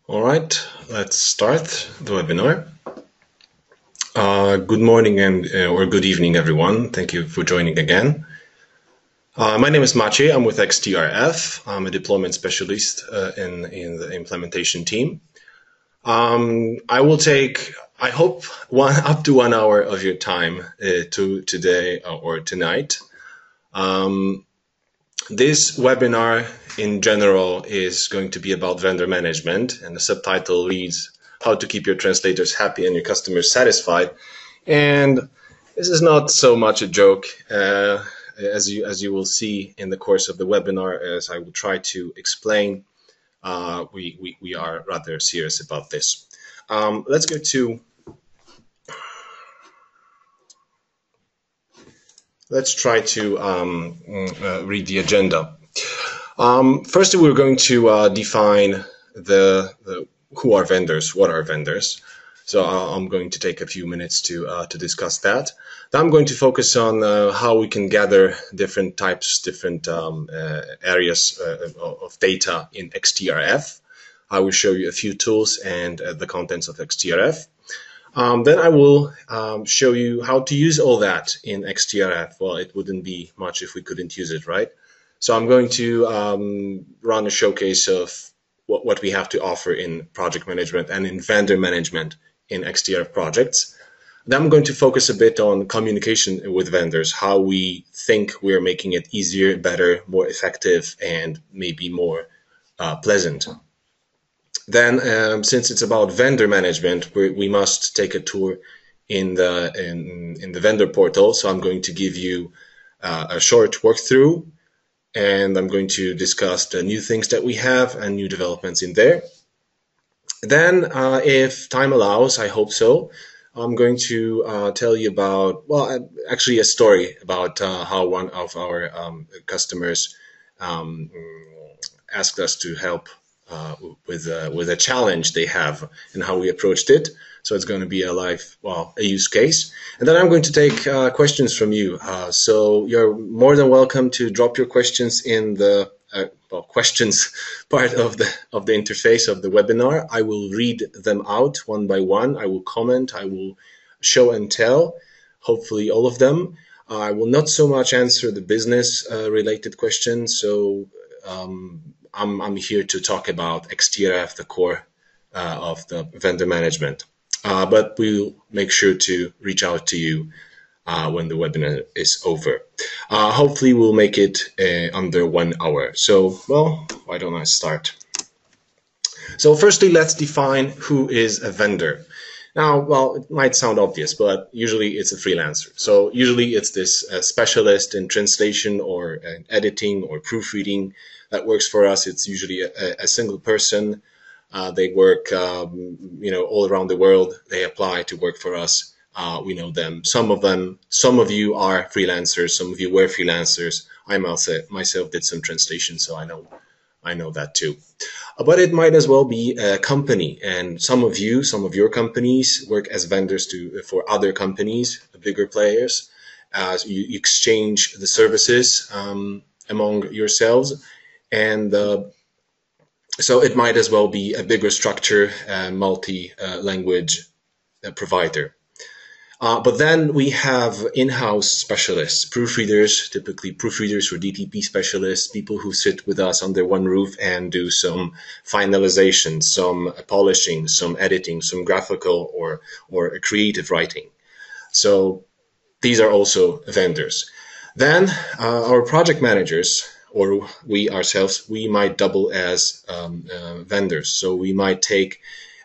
All right, let's start the webinar. Good morning or good evening, everyone. Thank you for joining again. My name is Maciej. I'm with XTRF. I'm a deployment specialist in the implementation team. I will take, I hope, up to 1 hour of your time today or tonight. This webinar in general is going to be about vendor management, and the subtitle reads, How to Keep Your Translators Happy and Your Customers Satisfied. And this is not so much a joke, as you will see in the course of the webinar, as I will try to explain. We are rather serious about this. Let's go to Let's try to read the agenda. First, we're going to define who are vendors, what are vendors. So I'm going to take a few minutes to discuss that. Then I'm going to focus on how we can gather different types, different areas of data in XTRF. I will show you a few tools and the contents of XTRF. Then I will show you how to use all that in XTRF. Well, it wouldn't be much if we couldn't use it, right? So I'm going to run a showcase of what we have to offer in project management and in vendor management in XTRF projects. Then I'm going to focus a bit on communication with vendors, how we think we're making it easier, better, more effective, and maybe more pleasant. Then, since it's about vendor management, we must take a tour in the vendor portal. So I'm going to give you a short walkthrough, and I'm going to discuss the new things that we have and new developments in there. Then, if time allows, I hope so, I'm going to tell you about, well, actually a story about how one of our customers asked us to help with a challenge they have and how we approached it. So it's going to be a use case. And then I'm going to take questions from you. So you're more than welcome to drop your questions in the questions part of the interface of the webinar. I will read them out one by one. I will comment. I will show and tell, hopefully all of them. I will not so much answer the business related questions. So I'm here to talk about XTRF, the core of the vendor management. But we'll make sure to reach out to you when the webinar is over. Hopefully we'll make it under 1 hour. So, well, why don't I start? So firstly, let's define who is a vendor. Now, well, it might sound obvious, but usually it's a freelancer. So usually it's this specialist in translation or editing or proofreading that works for us. It's usually a single person. They work, all around the world. They apply to work for us. We know them. Some of you are freelancers. Some of you were freelancers. I myself did some translation, so I know that too. But it might as well be a company, and some of your companies work as vendors for other companies, bigger players. You exchange the services among yourselves, and so it might as well be a bigger structure, multi-language provider. But then we have in-house specialists, proofreaders, typically proofreaders or DTP specialists, people who sit with us under one roof and do some finalization, some polishing, some editing, some graphical or creative writing. So these are also vendors. Then our project managers, or we ourselves, we might double as vendors. So we might take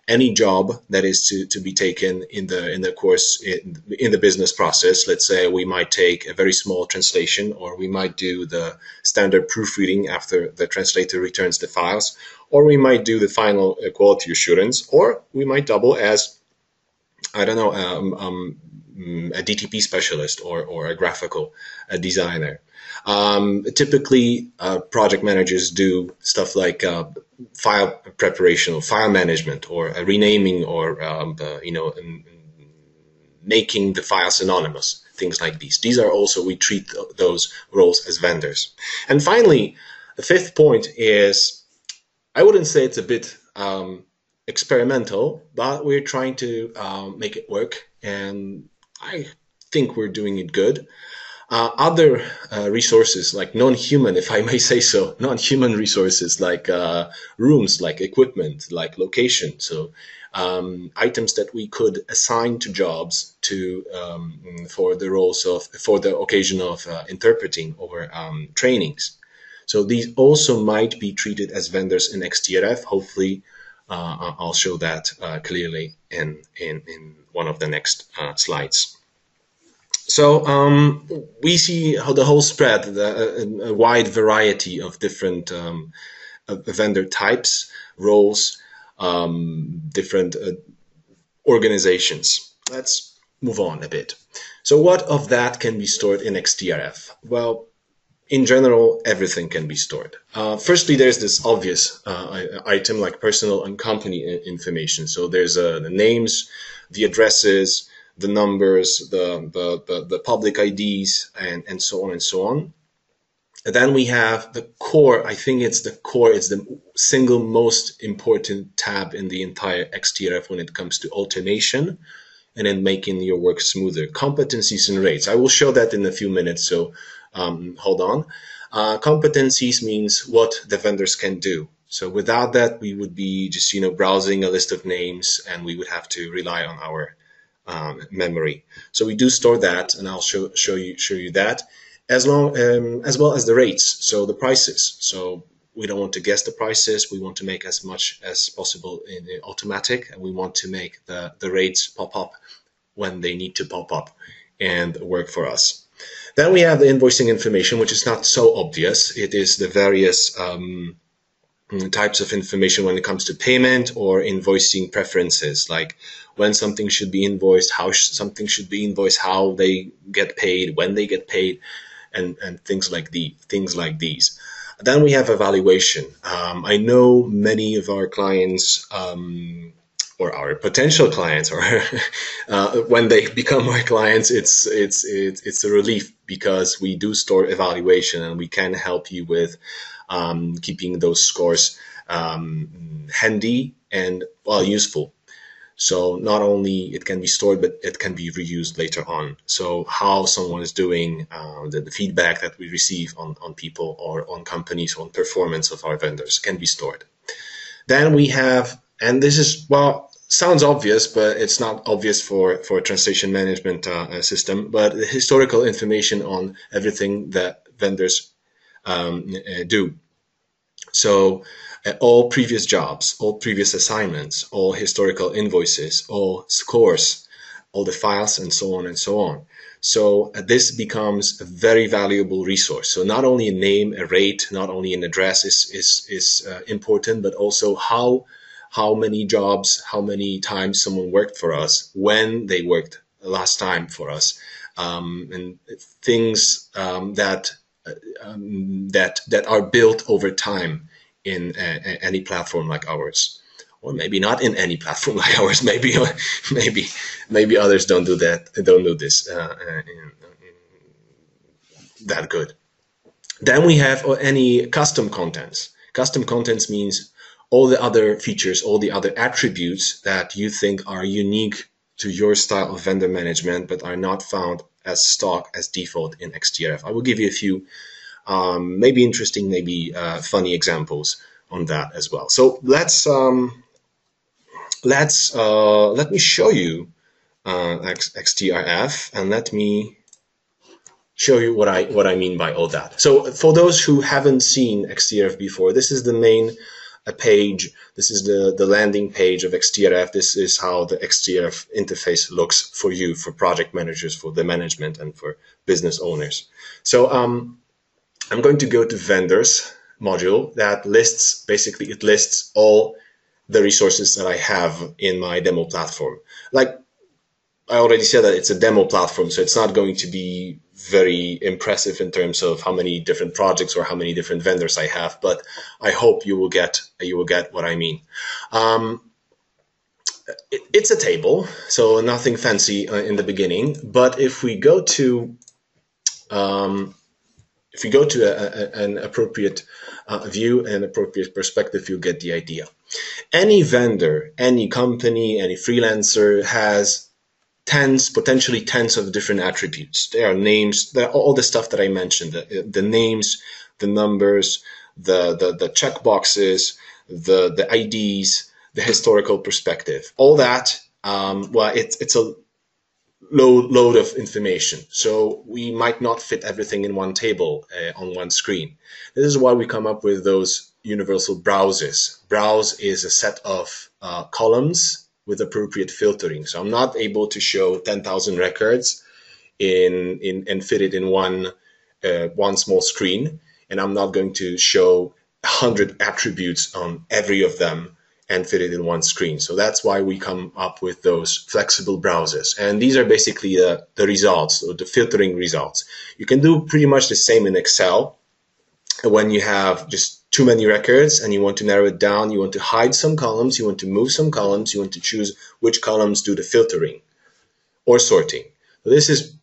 any job that is to be taken in the course in the business process. Let's say we might take a very small translation, or we might do the standard proofreading after the translator returns the files, or we might do the final quality assurance, or we might double as, I don't know, a DTP specialist or a graphical designer. Typically, project managers do stuff like file preparation or file management or renaming or making the files anonymous, things like these. These are also, we treat those roles as vendors. And finally, the fifth point is, I wouldn't say it's a bit experimental, but we're trying to make it work, and I think we're doing it good. Other resources, like non-human, if I may say so, non-human resources like rooms, like equipment, like location. So items that we could assign to jobs to for the roles of for the occasion of interpreting or trainings. So these also might be treated as vendors in XTRF. Hopefully, I'll show that clearly in one of the next slides. So we see how the whole spread, a wide variety of different vendor types, roles, different organizations. Let's move on a bit. So what of that can be stored in XTRF? Well, in general, everything can be stored. Firstly, there's this obvious item like personal and company information. So there's the names, the addresses, the numbers, the public IDs, and so on and so on. And then we have the core. I think it's the core. It's the single most important tab in the entire XTRF when it comes to automation and in making your work smoother. Competencies and rates. I will show that in a few minutes, so hold on. Competencies means what the vendors can do. So without that, we would be just browsing a list of names, and we would have to rely on our memory. So we do store that, and I'll show you that, as well as the rates, so the prices. So we don't want to guess the prices. We want to make as much as possible in automatic, and we want to make the rates pop up when they need to pop up and work for us. Then we have the invoicing information, which is not so obvious. It is the various types of information when it comes to payment or invoicing preferences, like when something should be invoiced, how something should be invoiced, how they get paid, when they get paid, and things like these. Then we have evaluation. I know many of our clients, or our potential clients, or when they become our clients, it's a relief, because we do store evaluation, and we can help you with keeping those scores handy and useful. So not only it can be stored, but it can be reused later on. So how someone is doing, the feedback that we receive on people or on companies, on performance of our vendors can be stored. Then we have, and this is, sounds obvious, but it's not obvious for a translation management system, but the historical information on everything that vendors do. So all previous jobs, all previous assignments, all historical invoices, all scores, all the files, and so on and so on. So this becomes a very valuable resource. So not only a name, a rate, not only an address is important, but also how many jobs, how many times someone worked for us, when they worked last time for us, and things that are built over time in any platform like ours, or maybe not in any platform like ours. Maybe others don't do that. Don't do this that good. Then we have any custom contents. Custom contents means all the other features, all the other attributes that you think are unique to your style of vendor management, but are not found as stock, as default in XTRF. I will give you a few maybe interesting, maybe funny examples on that as well. So let me show you XTRF, and let me show you what I mean by all that. So for those who haven't seen XTRF before, this is the main page. This is the landing page of XTRF. This is how the XTRF interface looks for you, for project managers, for the management, and for business owners. So I'm going to go to vendors module that lists, basically it lists all the resources that I have in my demo platform. Like I already said, that it's a demo platform, so it's not going to be very impressive in terms of how many different projects or how many different vendors I have, but I hope you will get what I mean. It's a table, so nothing fancy in the beginning, but if we go to if you go to an appropriate view and appropriate perspective, you'll get the idea. Any vendor, any company, any freelancer has potentially tens of different attributes. There are names, there are all the stuff that I mentioned, the names, the numbers, the checkboxes, the IDs, the historical perspective. All that, well, it's a load of information. So we might not fit everything in one table on one screen. This is why we come up with those universal browses. Browse is a set of columns with appropriate filtering. So I'm not able to show 10,000 records and fit it in one small screen. And I'm not going to show 100 attributes on every of them and fit it in one screen. So that's why we come up with those flexible browsers. And these are basically the results, or the filtering results. You can do pretty much the same in Excel. When you have just too many records and you want to narrow it down, you want to hide some columns, you want to move some columns, you want to choose which columns do the filtering or sorting. So this is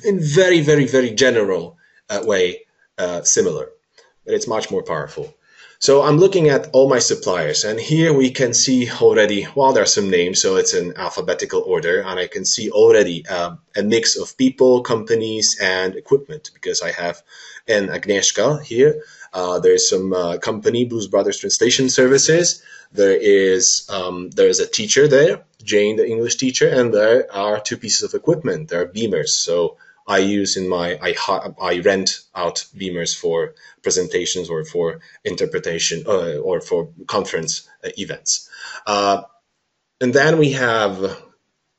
in very, very, very general way similar, but it's much more powerful. So I'm looking at all my suppliers, and here we can see already, well, there are some names, so it's in alphabetical order, and I can see already a mix of people, companies, and equipment, because I have an Agnieszka here. There's some company, Blues Brothers Translation Services. There's a teacher there, Jane, the English teacher, and there are two pieces of equipment. There are beamers, so I use I rent out beamers for presentations or for interpretation or for conference events. And then we have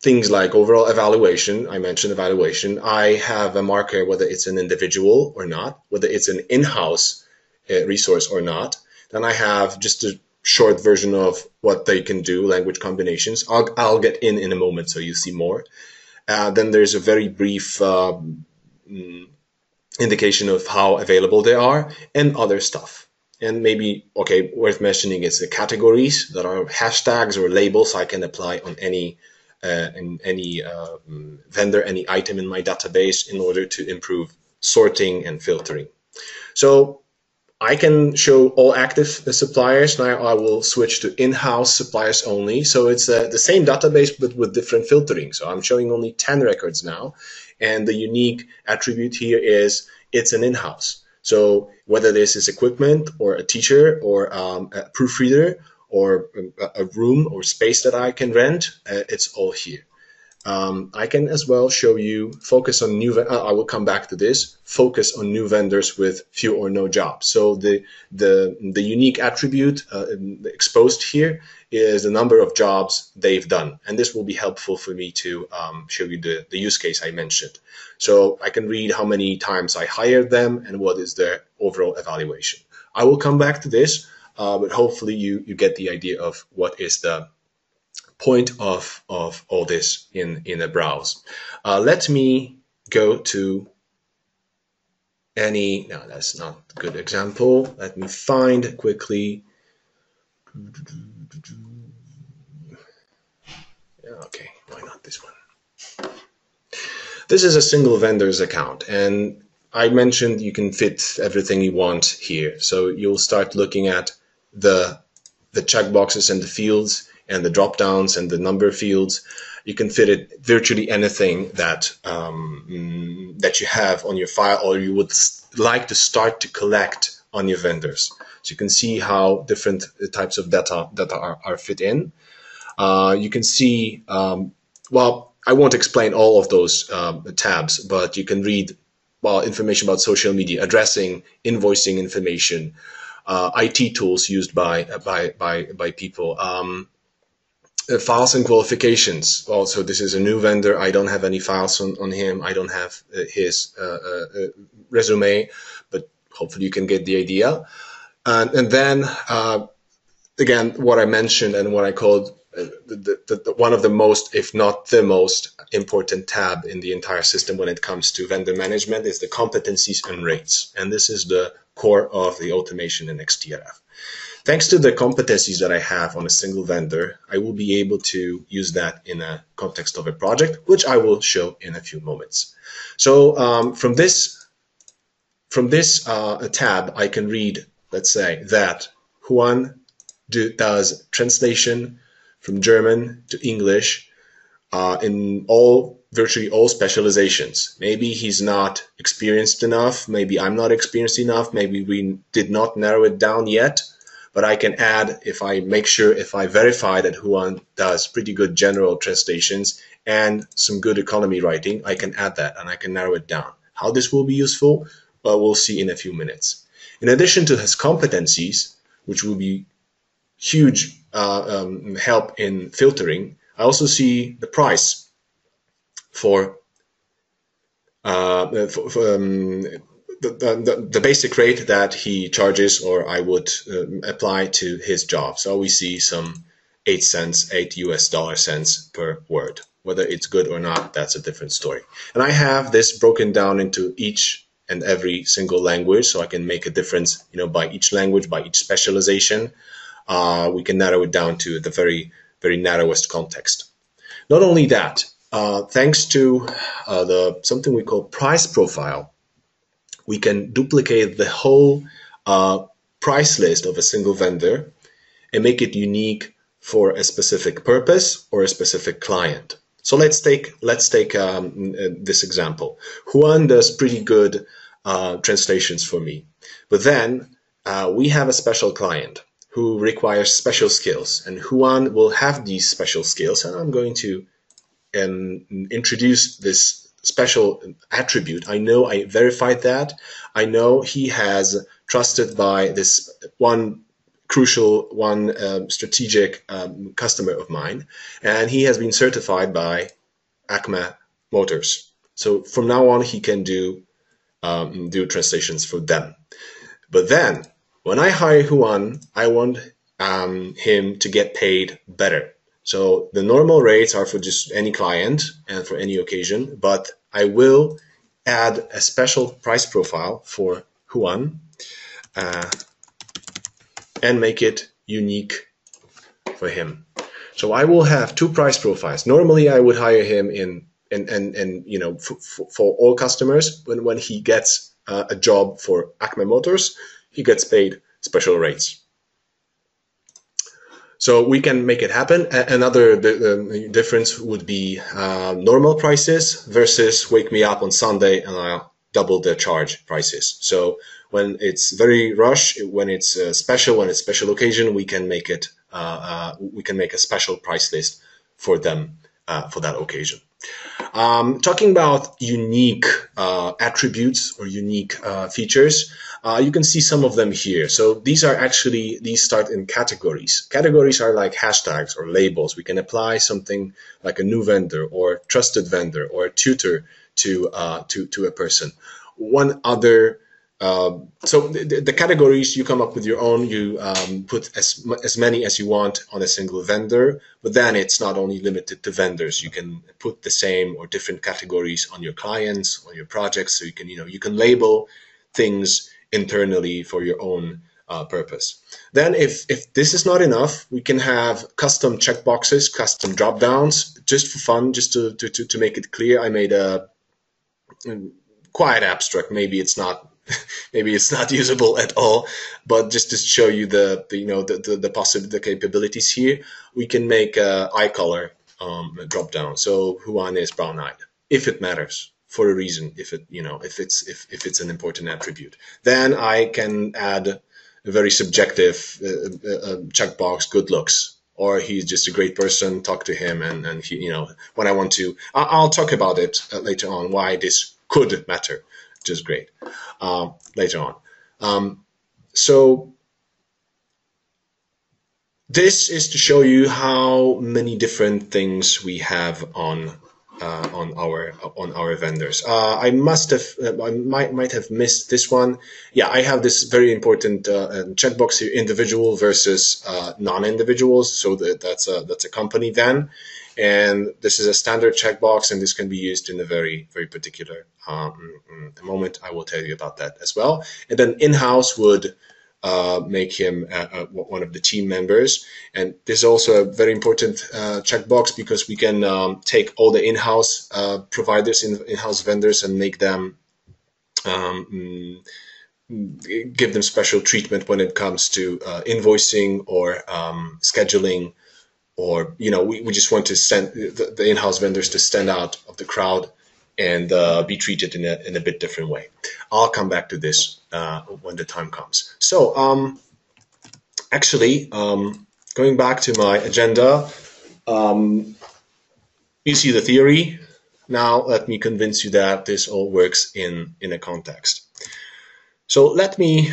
things like overall evaluation. I mentioned evaluation. I have a marker whether it's an individual or not, whether it's an in-house resource or not. Then I have just a short version of what they can do, language combinations. I'll get in a moment so you see more. Then there's a very brief indication of how available they are and other stuff. And maybe, okay, worth mentioning is the categories that are hashtags or labels I can apply on any vendor, any item in my database in order to improve sorting and filtering. So I can show all active suppliers. Now I will switch to in-house suppliers only. So it's the same database, but with different filtering. So I'm showing only 10 records now. And the unique attribute here is it's an in-house. So whether this is equipment or a teacher or a proofreader or a room or space that I can rent, it's all here. I can as well show you focus on new. I will come back to this. Focus on new vendors with few or no jobs. So the unique attribute exposed here is the number of jobs they've done, and this will be helpful for me to show you the use case I mentioned. So I can read how many times I hired them and what is their overall evaluation. I will come back to this, but hopefully you get the idea of what is the point of all this in a browse. Let me go to any, no, that's not a good example. Let me find quickly. Okay, why not this one? This is a single vendor's account, and I mentioned you can fit everything you want here. So you'll start looking at the checkboxes and the fields and the drop downs and the number fields. You can fit it virtually anything that that you have on your file or you would like to start to collect on your vendors. So you can see how different types of data are fit in. You can see, well, I won't explain all of those tabs, but you can read, well, information about social media, addressing, invoicing information, IT tools used by people, files and qualifications. Also, this is a new vendor. I don't have any files on him. I don't have his resume, but hopefully you can get the idea. And then, again, what I mentioned and what I called one of the most, if not the most important tab in the entire system when it comes to vendor management is the competencies and rates. And this is the core of the automation in XTRF. Thanks to the competencies that I have on a single vendor, I will be able to use that in a context of a project, which I will show in a few moments. So from this from this tab, I can read, let's say, that Juan does translation from German to English in virtually all specializations. Maybe he's not experienced enough. Maybe I'm not experienced enough. Maybe we did not narrow it down yet. But I can add, if I verify that Juan does pretty good general translations and some good economy writing, I can add that and I can narrow it down. How this will be useful, we'll see in a few minutes. In addition to his competencies, which will be huge help in filtering, I also see the price for the basic rate that he charges, or I would apply to his job. So we see some 8 US dollar cents per word. Whether it's good or not, that's a different story. And I have this broken down into each and every single language, so I can make a difference, by each language, by each specialization. We can narrow it down to the very, very narrowest context. Not only that, thanks to something we call price profile, we can duplicate the whole price list of a single vendor and make it unique for a specific purpose or a specific client. So let's take this example. Juan does pretty good translations for me, but then we have a special client who requires special skills, and Juan will have these special skills, and I'm going to introduce this special attribute. I know I verified that. I know he has trusted by this one crucial, strategic customer of mine, and he has been certified by Acme Motors. So from now on, he can do translations for them. But then, when I hire Juan, I want him to get paid better. So the normal rates are for just any client and for any occasion, but I will add a special price profile for Juan and make it unique for him. So I will have 2 price profiles. Normally I would hire him for all customers. When he gets a job for Acme Motors, he gets paid special rates. So we can make it happen. Another difference would be normal prices versus wake me up on Sunday and I'll double the charge prices. So when it's very rush, when it's special, when it's special occasion, we can make it. We can make a special price list for them for that occasion. Talking about unique attributes or unique features, you can see some of them here. So these start in categories. Categories are like hashtags or labels. We can apply something like a new vendor or trusted vendor or a tutor to a person. One other so the categories, you come up with your own. You put as many as you want on a single vendor, but then it's not only limited to vendors. You can put the same or different categories on your clients, on your projects. So you can label things internally for your own purpose. Then if this is not enough, we can have custom checkboxes, custom drop downs, just for fun, just to make it clear. I made a quite abstract. Maybe it's not usable at all, but just to show you the capabilities here, we can make a eye color drop down. So Juan is brown-eyed, if it matters for a reason, if it's an important attribute. Then I can add a very subjective checkbox, good looks, or he's just a great person. Talk to him, and he, when I want to, I'll talk about it later on why this could matter. Just great later on. So this is to show you how many different things we have on our vendors. I might have missed this one. Yeah, I have this very important checkbox here: individual versus non-individuals. So that's a company then. And this is a standard checkbox, and this can be used in a very, very particular moment. I will tell you about that as well. And then in-house would make him one of the team members. And this is also a very important checkbox, because we can take all the in-house providers, in-house vendors, and make them um, give them special treatment when it comes to invoicing or scheduling, or we just want to send the in-house vendors to stand out of the crowd and be treated in a bit different way. I'll come back to this when the time comes. So actually, going back to my agenda, you see the theory. Now let me convince you that this all works in a context. So let me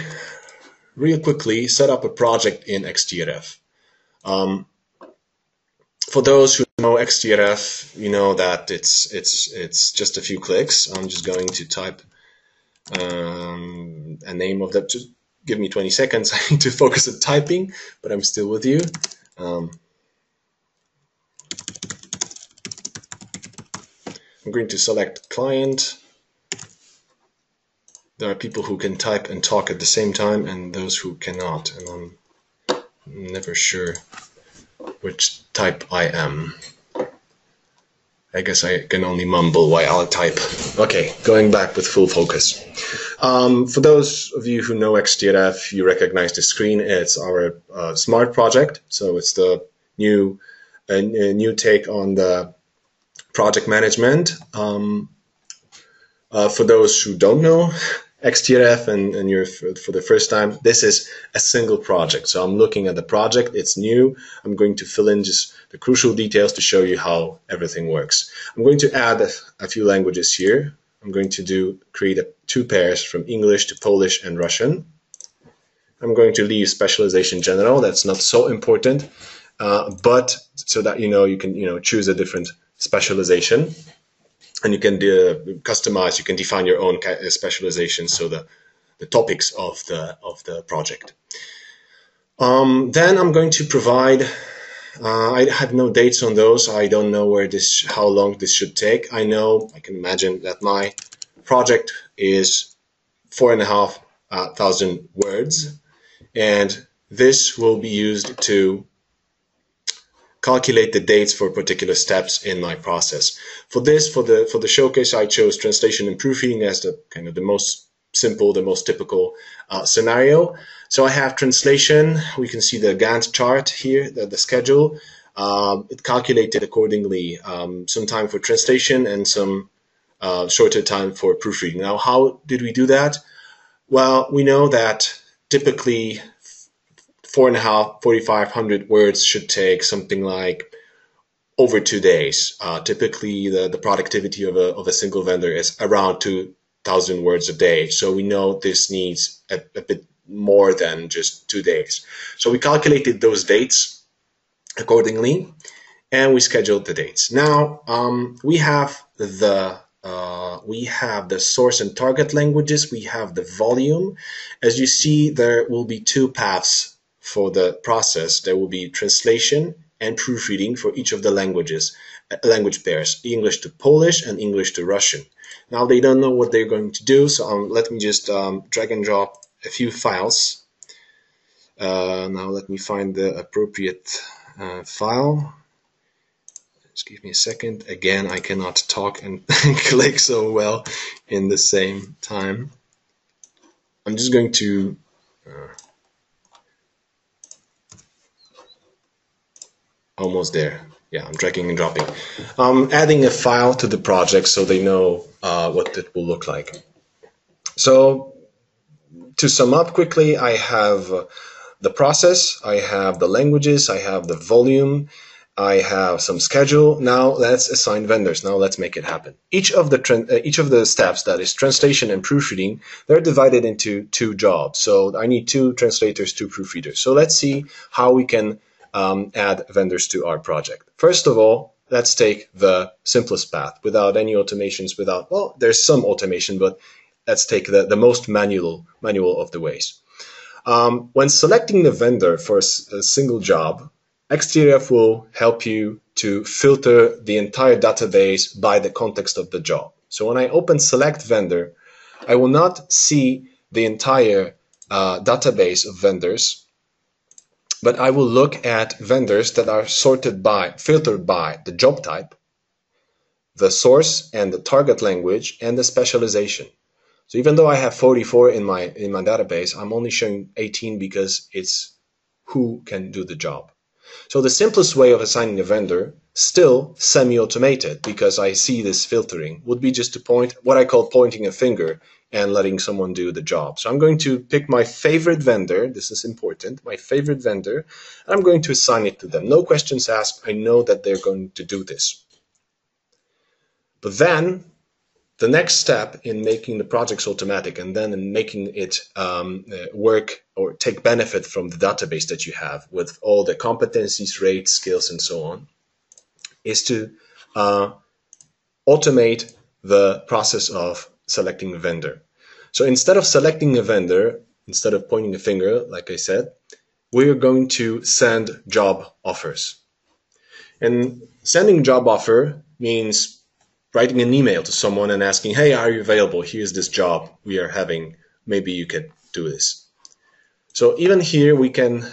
real quickly set up a project in XTRF. For those who know XTRF, you know that it's just a few clicks. I'm just going to type a name of that. Just give me 20 seconds. I need to focus on typing, but I'm still with you. I'm going to select client. There are people who can type and talk at the same time, and those who cannot, and I'm never sure which type I am. I guess I can only mumble while I type. Okay, going back with full focus. For those of you who know XTRF, you recognize the screen. It's our smart project, so it's the new take on the project management. For those who don't know XTRF and you're for the first time, this is a single project. So I'm looking at the project, it's new. I'm going to fill in just the crucial details to show you how everything works. I'm going to add a few languages here. I'm going to create two pairs from English to Polish and Russian. I'm going to leave specialization general. That's not so important, but so that you can choose a different specialization. And you can customize, you can define your own specialization, so the topics of the project. Then I'm going to provide, I have no dates on those. I don't know how long this should take. I can imagine that my project is 4,500 words, and this will be used to calculate the dates for particular steps in my process. For this, for the showcase, I chose translation and proofreading as the kind of the most simple, the most typical scenario. So I have translation. We can see the Gantt chart here, the schedule. It calculated accordingly some time for translation and some shorter time for proofreading. Now, how did we do that? Well, we know that typically 4,500 words should take something like over 2 days. Typically, the productivity of a single vendor is around 2,000 words a day. So we know this needs a bit more than just 2 days. So we calculated those dates accordingly, and we scheduled the dates. Now we have the source and target languages. We have the volume. As you see, there will be two paths for the process. There will be translation and proofreading for each of the language pairs, English to Polish and English to Russian. Now they don't know what they're going to do, so let me just drag and drop a few files. Now let me find the appropriate file. Just give me a second. Again, I cannot talk and click so well in the same time. I'm just going to almost there. Yeah, I'm dragging and dropping. Adding a file to the project so they know what it will look like. So to sum up quickly, I have the process, I have the languages, I have the volume, I have some schedule. Now let's assign vendors. Now let's make it happen. Each of the steps, that is translation and proofreading, they're divided into two jobs. So I need 2 translators, 2 proofreaders. So let's see how we can add vendors to our project. First of all, let's take the simplest path without any automations, well, there's some automation, but let's take the most manual of the ways. When selecting the vendor for a single job, XTRF will help you to filter the entire database by the context of the job. So when I open select vendor, I will not see the entire database of vendors, but I will look at vendors that are filtered by the job type, the source and the target language, and the specialization. So even though I have 44 in my database, I'm only showing 18 because it's who can do the job. So the simplest way of assigning a vendor, still semi-automated, because I see this filtering, would be just to point, what I call pointing a finger and letting someone do the job. So I'm going to pick my favorite vendor. This is important, my favorite vendor, and I'm going to assign it to them. No questions asked. I know that they're going to do this. But then the next step in making the projects automatic and then in making it work or take benefit from the database that you have with all the competencies, rates, skills, and so on, is to automate the process of selecting a vendor. So instead of selecting a vendor, instead of pointing a finger, like I said, we're going to send job offers. And sending job offer means writing an email to someone and asking, hey, are you available? Here's this job we are having. Maybe you could do this. So even here, we can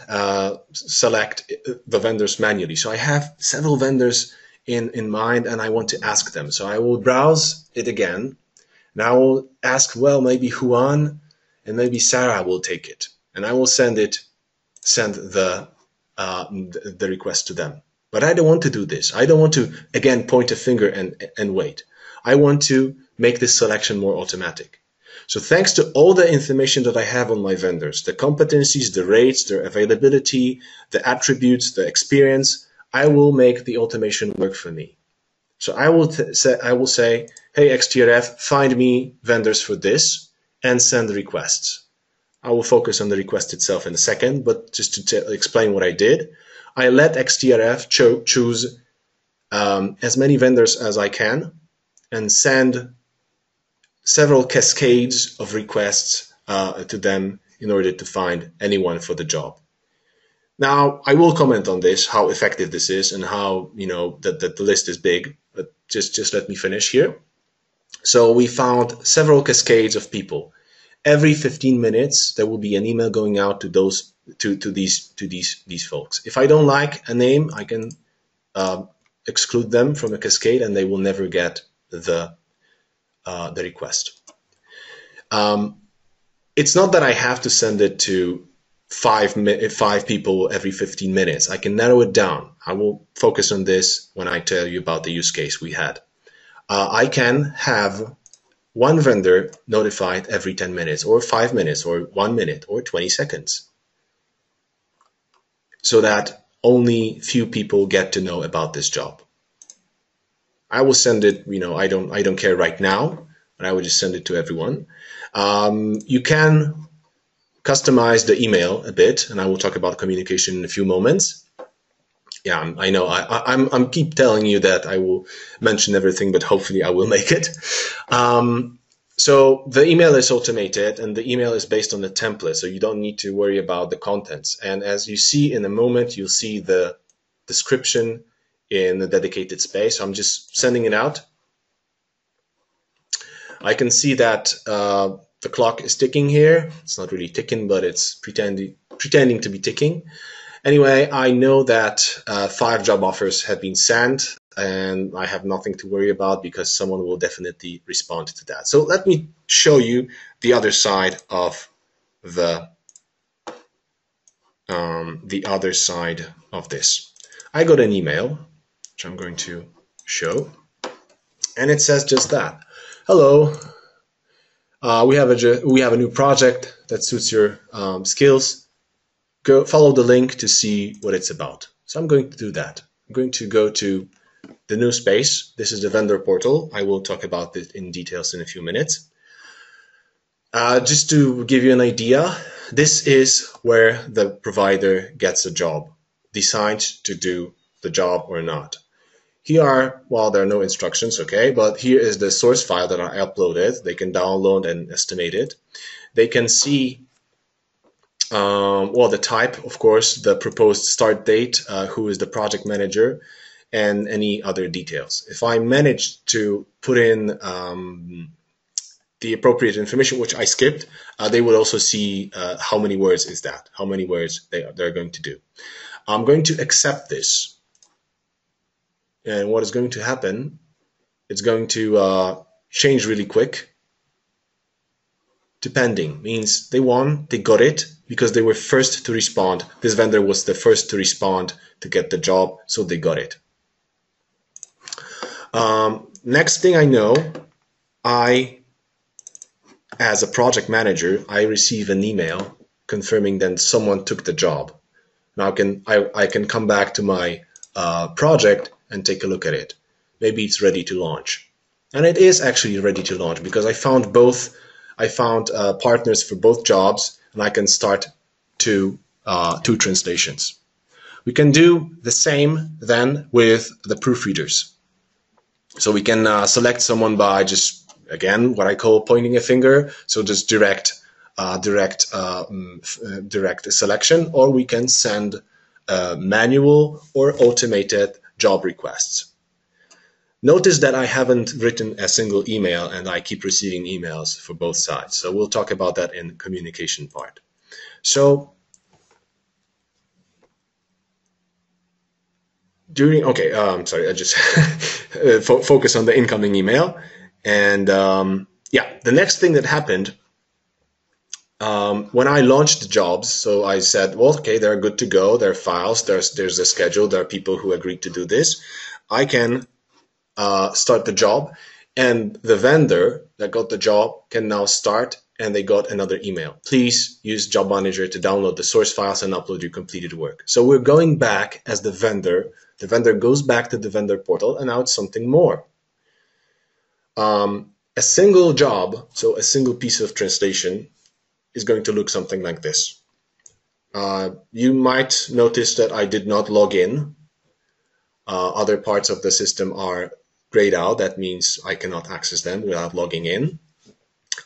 select the vendors manually. So I have several vendors in mind, and I want to ask them. So I will browse it again, and I will ask, well, maybe Juan and maybe Sarah will take it. And I will send the request to them. But I don't want to do this. I don't want to, again, point a finger and wait. I want to make this selection more automatic. So thanks to all the information that I have on my vendors, the competencies, the rates, their availability, the attributes, the experience, I will make the automation work for me. So I will say, hey, XTRF, find me vendors for this and send the requests. I will focus on the request itself in a second, but just to explain what I did, I let XTRF choose as many vendors as I can and send several cascades of requests to them in order to find anyone for the job. Now, I will comment on this, how effective this is and how, that the list is big, but just let me finish here. So we found several cascades of people. Every 15 minutes, there will be an email going out to these folks. If I don't like a name, I can exclude them from a cascade, and they will never get the request. It's not that I have to send it to five people every 15 minutes. I can narrow it down. I will focus on this when I tell you about the use case we had. I can have one vendor notified every 10 minutes or 5 minutes or 1 minute or 20 seconds so that only few people get to know about this job. I will send it, I don't care right now, but I will just send it to everyone. You can customize the email a bit, and I will talk about communication in a few moments. Yeah, I know I'm keep telling you that I will mention everything, but hopefully I will make it. So the email is automated, and the email is based on the template, so you don't need to worry about the contents. And as you see in a moment, you'll see the description in the dedicated space. So I'm just sending it out. I can see that the clock is ticking here. It's not really ticking, but it's pretending to be ticking. Anyway, I know that 5 job offers have been sent, and I have nothing to worry about because someone will definitely respond to that. So let me show you the other side of this. I got an email, which I'm going to show, and it says just that. Hello. We have a new project that suits your skills. Go follow the link to see what it's about. So I'm going to do that. I'm going to go to the new space. This is the vendor portal. I will talk about it in details in a few minutes. Just to give you an idea, this is where the provider gets a job, decides to do the job or not. Here there are no instructions, okay, but here is the source file that I uploaded. They can download and estimate it. They can see the type, of course, the proposed start date, who is the project manager, and any other details. If I manage to put in the appropriate information, which I skipped, they will also see how many words is that, how many words they're going to do. I'm going to accept this. And what is going to happen, it's going to change really quick. to pending means they won, they got it because they were first to respond. This vendor was the first to respond to get the job, so they got it. Next thing I know, as a project manager, I receive an email confirming that someone took the job. Now I can come back to my project and take a look at it. Maybe it's ready to launch, and it is actually ready to launch because I found partners for both jobs, and I can start two translations. We can do the same then with the proofreaders. So we can select someone by just, again, what I call pointing a finger. So just direct selection, or we can send manual or automated job requests. Notice that I haven't written a single email, and I keep receiving emails for both sides. So we'll talk about that in the communication part. So sorry, I just focus on the incoming email. And yeah, the next thing that happened when I launched the jobs, so I said, well, okay, they're good to go. There are files, there's a schedule, there are people who agreed to do this. I can start the job, and the vendor that got the job can now start, and they got another email. Please use Job Manager to download the source files and upload your completed work. So we're going back as the vendor. The vendor goes back to the vendor portal, and now it's something more. A single job, so a single piece of translation, is going to look something like this. You might notice that I did not log in. Other parts of the system are grayed out. That means I cannot access them without logging in.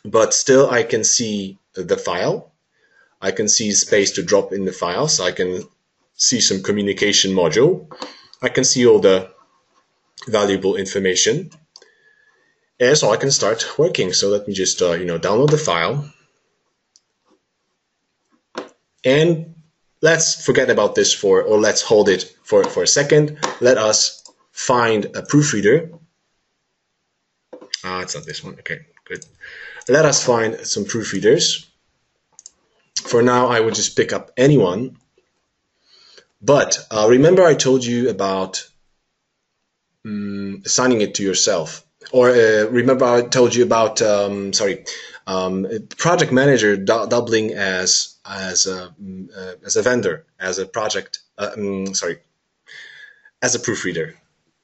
But still, I can see the file. I can see space to drop in the files. I can see some communication module. I can see all the valuable information. And so I can start working. So let me just download the file. And let's forget about this or let's hold it for a second. Let us find a proofreader. It's not this one. Okay, good. Let us find some proofreaders. For now, I would just pick up anyone. But remember I told you about assigning it to yourself. Or remember I told you about, project manager doubling as a vendor, as a project, as a proofreader.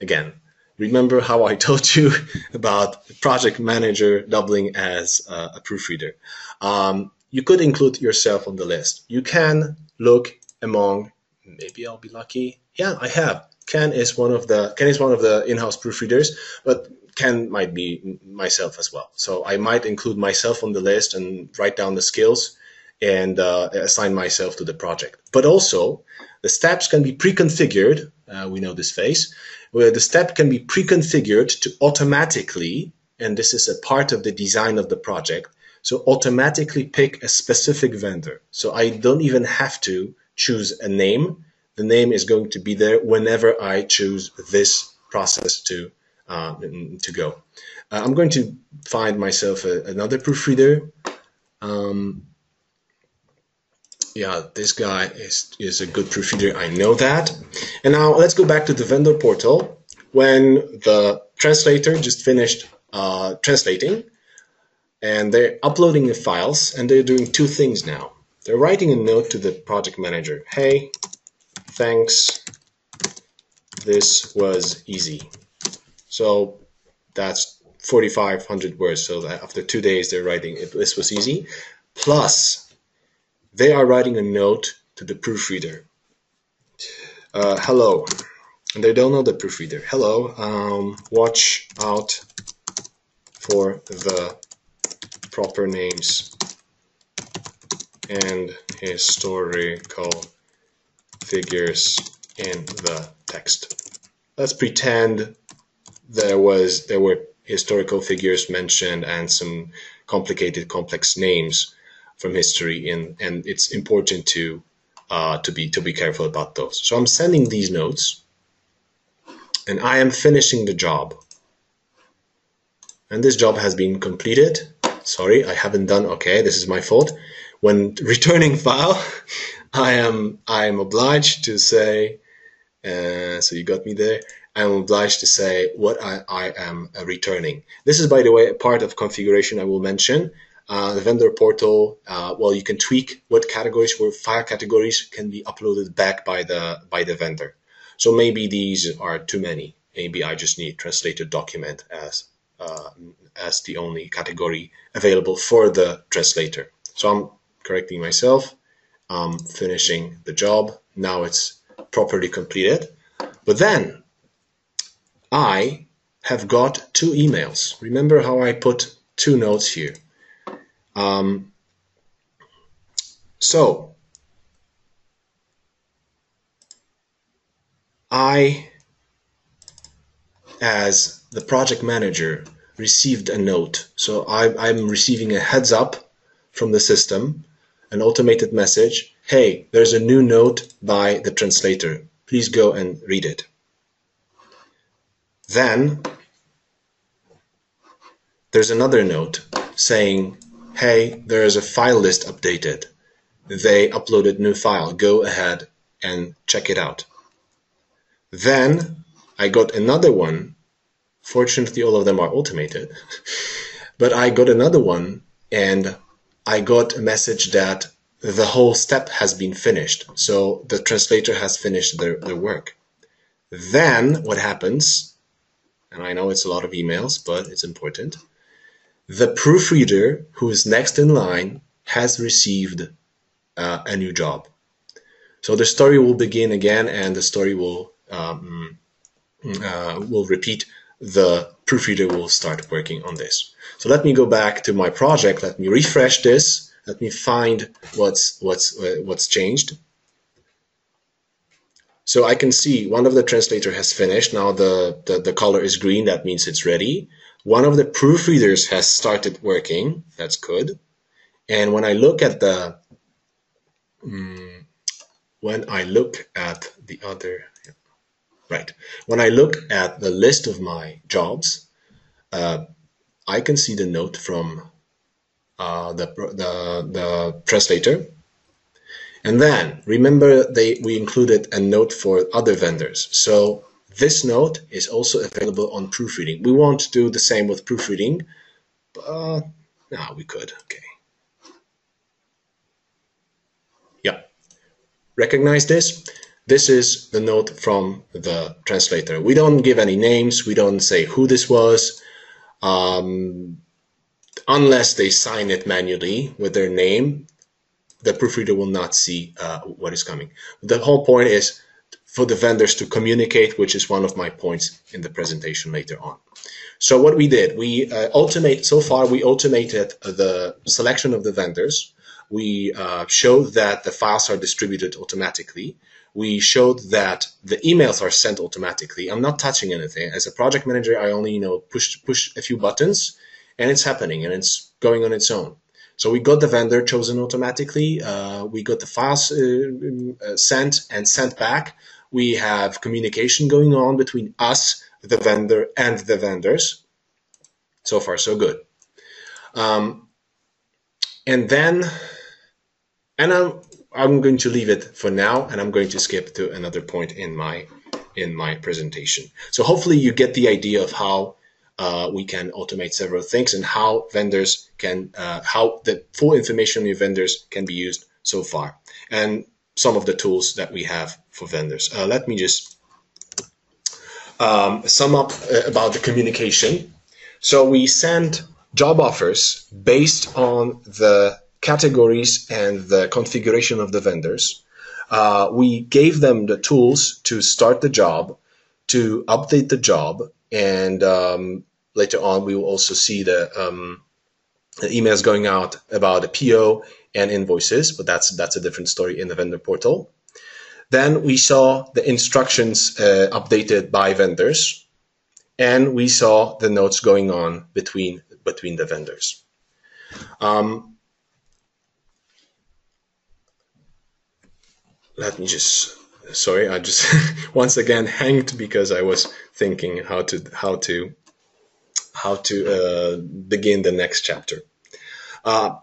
Again, remember how I told you about project manager doubling as a proofreader. You could include yourself on the list. You can look among, maybe I'll be lucky. Yeah, I have. Ken is one of the in-house proofreaders, but Ken might be myself as well. So I might include myself on the list and write down the skills and assign myself to the project. But also, the steps can be pre-configured. We know this phase, where the step can be pre-configured to automatically, and this is a part of the design of the project, so automatically pick a specific vendor. So I don't even have to choose a name. The name is going to be there whenever I choose this process to go. I'm going to find myself another proofreader. Yeah, this guy is a good proofreader. I know that. And now let's go back to the vendor portal. When the translator just finished translating, and they're uploading the files, and they're doing two things now. They're writing a note to the project manager. Hey, thanks. This was easy. So that's 4,500 words. So that after 2 days, they're writing this was easy. Plus, they are writing a note to the proofreader. Hello. And they don't know the proofreader. Hello. Watch out for the proper names and historical figures in the text. Let's pretend there were historical figures mentioned and some complicated, complex names from history, and it's important to be careful about those. So I'm sending these notes, and I am finishing the job. And this job has been completed. sorry, I haven't done, okay, this is my fault. When returning file, I am obliged to say, so you got me there. I'm obliged to say what I am returning. This is, by the way, a part of configuration I will mention. The vendor portal, well, you can tweak what categories or file categories can be uploaded back by the vendor. So maybe these are too many. Maybe I just need translated document as the only category available for the translator. So I'm correcting myself. I'm finishing the job. Now it's properly completed. But then I have got 2 emails. Remember how I put 2 notes here. So I, as the project manager, received a note. So I'm receiving a heads up from the system, an automated message. Hey, there's a new note by the translator. Please go and read it. Then there's another note saying, hey, there is a file list updated. They uploaded new file. Go ahead and check it out. Then I got another one. Fortunately, all of them are automated. But I got another one, and I got a message that the whole step has been finished. So the translator has finished their work. Then what happens, and I know it's a lot of emails, but it's important. The proofreader who is next in line has received a new job. So the story will begin again, and the story will repeat. The proofreader will start working on this. So let me go back to my project. Let me refresh this. Let me find what's changed. So I can see one of the translator has finished. Now the color is green. That means it's ready. One of the proofreaders has started working. That's good. And when I look at the other, right, when I look at the list of my jobs, I can see the note from the translator. And then remember we included a note for other vendors. So this note is also available on proofreading. We won't do the same with proofreading, but no, we could. Okay. Yeah. Recognize this? This is the note from the translator. We don't give any names. We don't say who this was, unless they sign it manually with their name. The proofreader will not see what is coming. The whole point is for the vendors to communicate, which is one of my points in the presentation later on. So what we did, we automated the selection of the vendors. We showed that the files are distributed automatically. We showed that the emails are sent automatically. I'm not touching anything. As a project manager, I only push a few buttons, and it's happening, and it's going on its own. So we got the vendor chosen automatically. We got the files sent and sent back. We have communication going on between us, the vendor, and the vendors. So far, so good. I'm going to leave it for now, and I'm going to skip to another point in my presentation. So hopefully you get the idea of how we can automate several things and how vendors can, how the full information on your vendors can be used so far, and some of the tools that we have for vendors. Let me just sum up about the communication. So we send job offers based on the categories and the configuration of the vendors. We gave them the tools to start the job, to update the job, and later on we will also see the emails going out about the PO and invoices, but that's a different story in the vendor portal. Then we saw the instructions updated by vendors, and we saw the notes going on between the vendors. Let me just, sorry, I just once again hanged because I was thinking how to begin the next chapter. And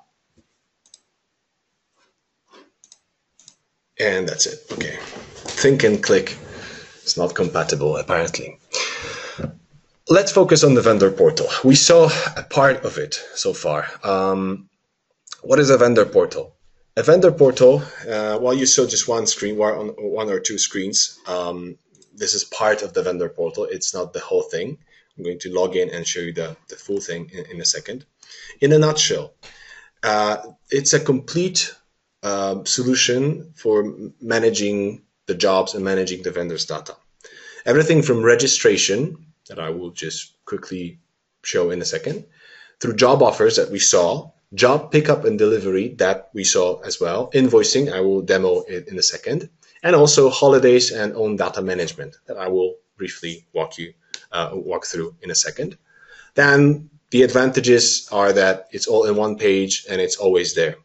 that's it. Okay. Think and click. It's not compatible, apparently. Let's focus on the vendor portal. We saw a part of it so far. What is a vendor portal? A vendor portal, well, you saw just one screen, one or two screens. This is part of the vendor portal. It's not the whole thing. I'm going to log in and show you the full thing in a second. In a nutshell, it's a complete solution for managing the jobs and managing the vendor's data. Everything from registration, that I will just quickly show in a second, through job offers that we saw, job pickup and delivery that we saw as well, invoicing, I will demo it in a second, and also holidays and own data management that I will briefly walk through in a second. Then the advantages are that it's all in one page and it's always there.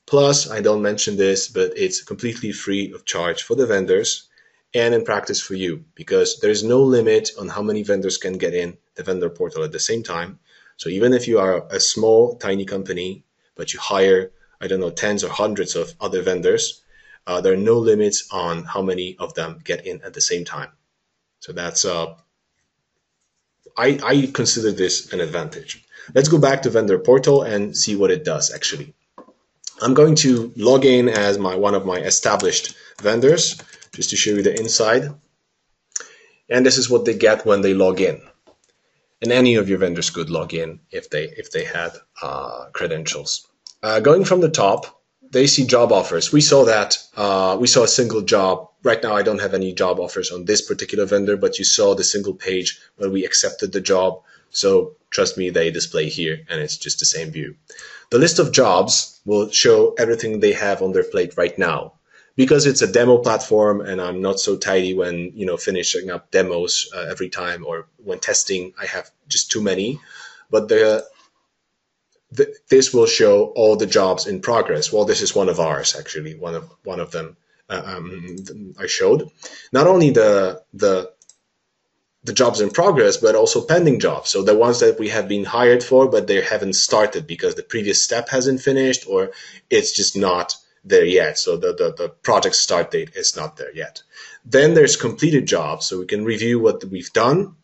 Plus, I don't mention this, but it's completely free of charge for the vendors and in practice for you, because there's no limit on how many vendors can get in the vendor portal at the same time. So even if you are a small, tiny company, but you hire, I don't know, tens or hundreds of other vendors, there are no limits on how many of them get in at the same time. So that's, I consider this an advantage. Let's go back to vendor portal and see what it does actually. I'm going to log in as one of my established vendors, just to show you the inside. And this is what they get when they log in. And any of your vendors could log in if they had credentials. Going from the top, they see job offers. We saw that. We saw a single job. Right now, I don't have any job offers on this particular vendor, but you saw the single page when we accepted the job. So trust me, they display here, and it's just the same view. The list of jobs will show everything they have on their plate right now. Because it's a demo platform and I'm not so tidy when, finishing up demos every time, or when testing, I have just too many. But this will show all the jobs in progress. Well, this is one of ours, actually, one of them I showed. Not only the jobs in progress, but also pending jobs. So the ones that we have been hired for, but they haven't started because the previous step hasn't finished, or it's just not there yet. So the project start date is not there yet. Then there's completed jobs. So we can review what we've done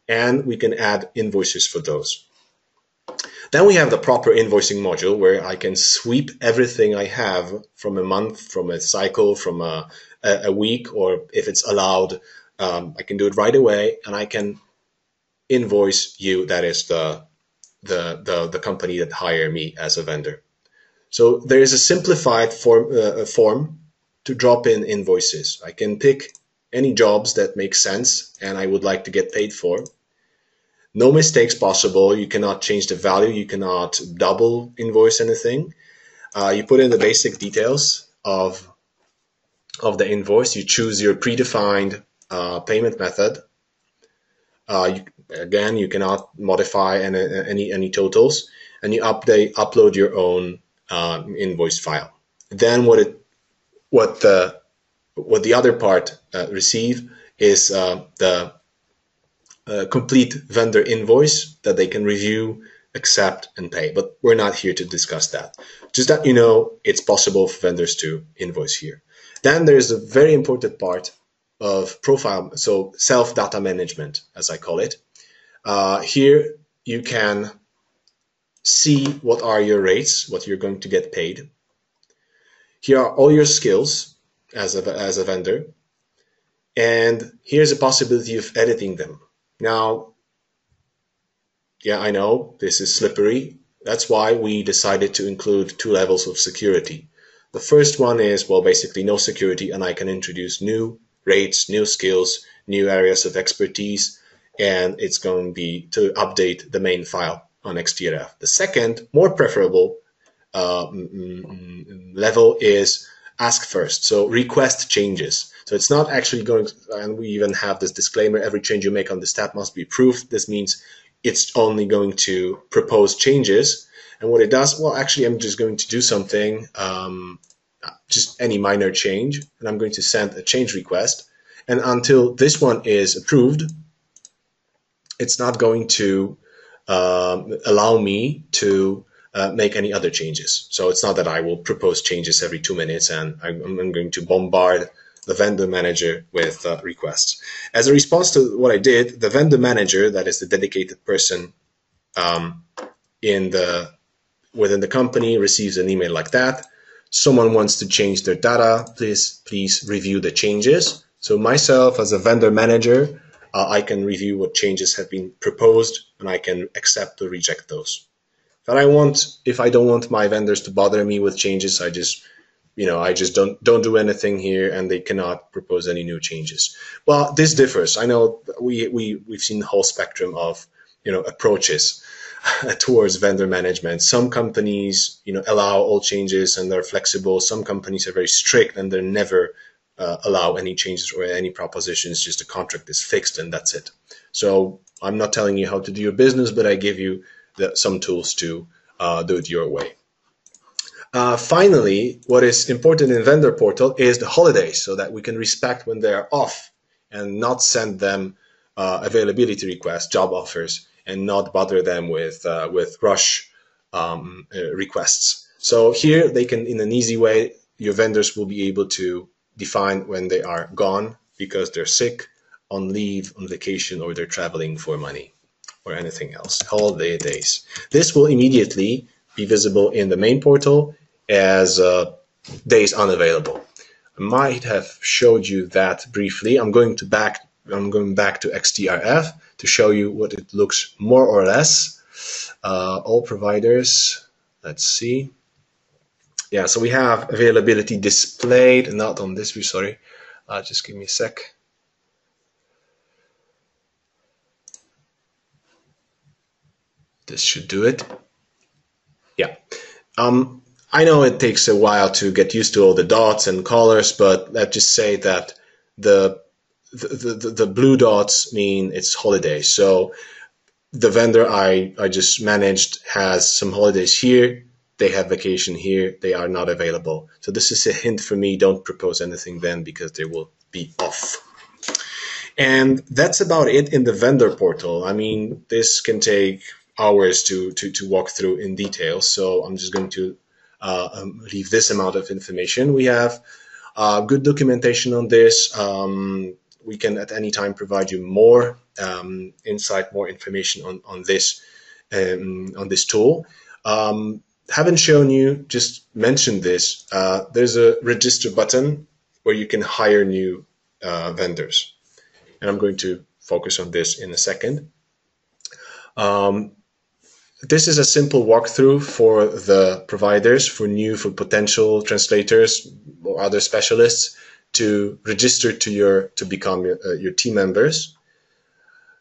and we can add invoices for those. Then we have the proper invoicing module where I can sweep everything I have from a month, from a cycle, from a week, or if it's allowed, I can do it right away and I can invoice you, that is the company that hired me as a vendor. So there is a simplified form to drop in invoices. I can pick any jobs that make sense and I would like to get paid for. No mistakes possible. You cannot change the value. You cannot double invoice anything. You put in the basic details of the invoice. You choose your predefined payment method. Again, you cannot modify any totals, and you upload your own invoice file. Then what the other part receive is the complete vendor invoice that they can review, accept, and pay. But we're not here to discuss that. Just that you know it's possible for vendors to invoice here. Then there's a very important part of profile, so self-data management, as I call it. Here you can see what are your rates, what you're going to get paid. Here are all your skills as a vendor. And here's a possibility of editing them. Now, yeah, I know this is slippery. That's why we decided to include 2 levels of security. The first one is, well, basically no security, and I can introduce new rates, new skills, new areas of expertise, and it's going to be to update the main file on XTRF. The second, more preferable level is ask first. So request changes. So it's not actually going to, and we even have this disclaimer, every change you make on this tab must be approved. This means it's only going to propose changes. And what it does, well, actually, I'm just going to do something, just any minor change, and I'm going to send a change request. And until this one is approved, it's not going to allow me to make any other changes. So it's not that I will propose changes every 2 minutes and I'm going to bombard the vendor manager with requests. As a response to what I did, the vendor manager, that is the dedicated person within the company, receives an email like that. Someone wants to change their data, please review the changes. So myself as a vendor manager, I can review what changes have been proposed and I can accept or reject those. If I don't want my vendors to bother me with changes, I just don't do anything here and they cannot propose any new changes. Well, this differs. I know we've seen the whole spectrum of, approaches towards vendor management. Some companies, allow all changes and they're flexible. Some companies are very strict and they never allow any changes or any propositions. Just the contract is fixed and that's it. So I'm not telling you how to do your business, but I give you some tools to do it your way. Finally, what is important in Vendor Portal is the holidays, so that we can respect when they are off and not send them availability requests, job offers, and not bother them with rush requests. So here they can, in an easy way, your vendors will be able to define when they are gone because they're sick, on leave, on vacation, or they're traveling for money or anything else, holiday days. This will immediately be visible in the main portal as days unavailable. I might have showed you that briefly. I'm going back to XTRF to show you what it looks more or less. All providers, let's see. Yeah, so we have availability displayed, not on this view, sorry. Just give me a sec. This should do it. Yeah. I know it takes a while to get used to all the dots and colors, but let's just say that the blue dots mean it's holidays. So the vendor I just managed has some holidays here. They have vacation here. They are not available. So this is a hint for me. Don't propose anything then because they will be off. And that's about it in the vendor portal. I mean, this can take hours to walk through in detail. So I'm just going to leave this amount of information. We have good documentation on this. We can at any time provide you more insight, more information on this tool. Haven't shown you, just mentioned this. There's a register button where you can hire new vendors. And I'm going to focus on this in a second. This is a simple walkthrough for the providers, for potential translators or other specialists to register to become your team members.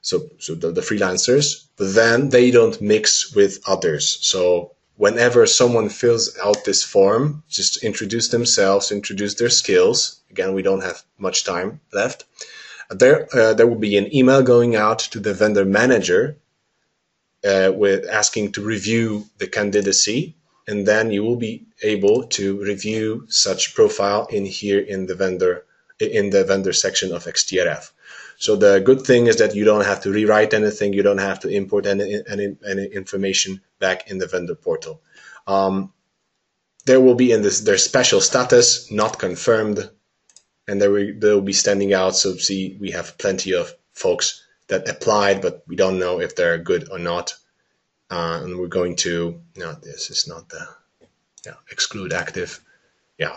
So the freelancers, but then they don't mix with others. So whenever someone fills out this form, just introduce themselves, introduce their skills. Again, we don't have much time left. There will be an email going out to the vendor manager with asking to review the candidacy, and then you will be able to review such profile in the vendor section of XTRF. So the good thing is that you don't have to rewrite anything, you don't have to import any information back in the vendor portal. There will be in their special status, not confirmed, and they'll be standing out. So see, we have plenty of folks that applied, but we don't know if they're good or not. And we're going to, no, this is not the, exclude active. Yeah,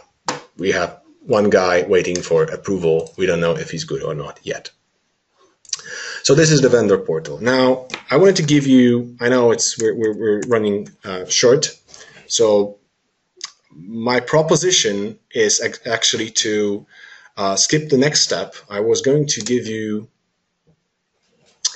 we have one guy waiting for approval. We don't know if he's good or not yet. So this is the vendor portal. Now, I wanted to give you, I know we're running short. So my proposition is actually to skip the next step. I was going to give you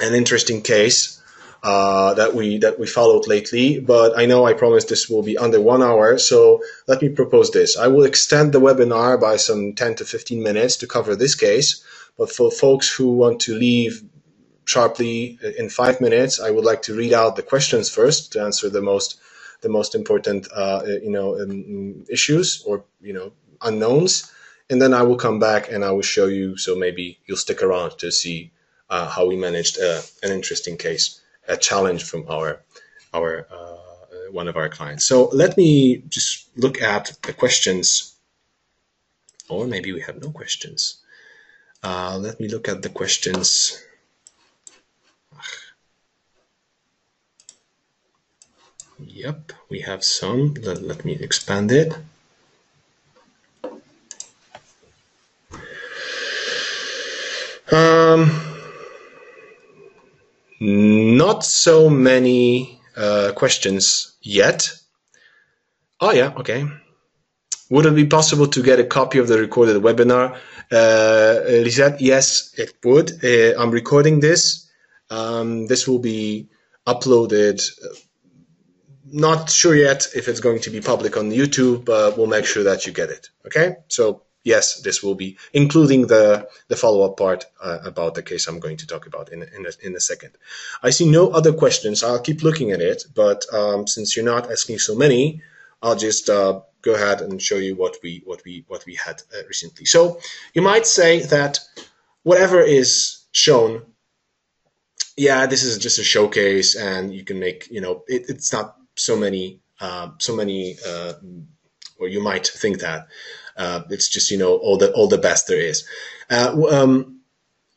an interesting case that we followed lately, but I know I promised this will be under 1 hour, so let me propose this. I will extend the webinar by some 10 to 15 minutes to cover this case, but for folks who want to leave sharply in 5 minutes, I would like to read out the questions first to answer the most important issues or unknowns, and then I will come back and I will show you. So maybe you'll stick around to see how we managed an interesting case, a challenge from our one of our clients. So let me just look at the questions, or maybe we have no questions. Let me look at the questions. Yep, we have some. Let me expand it. Not so many questions yet. Oh yeah, okay. Would it be possible to get a copy of the recorded webinar? Lisette, yes, it would. I'm recording this. This will be uploaded. Not sure yet if it's going to be public on YouTube, but we'll make sure that you get it. Okay? So yes, this will be including the follow-up part about the case I'm going to talk about in a second. I see no other questions. I'll keep looking at it, but since you're not asking so many, I'll just go ahead and show you what we had recently. So you might say that whatever is shown, yeah, this is just a showcase, and you can make, it's not so many, or you might think that it's just, all the best there is.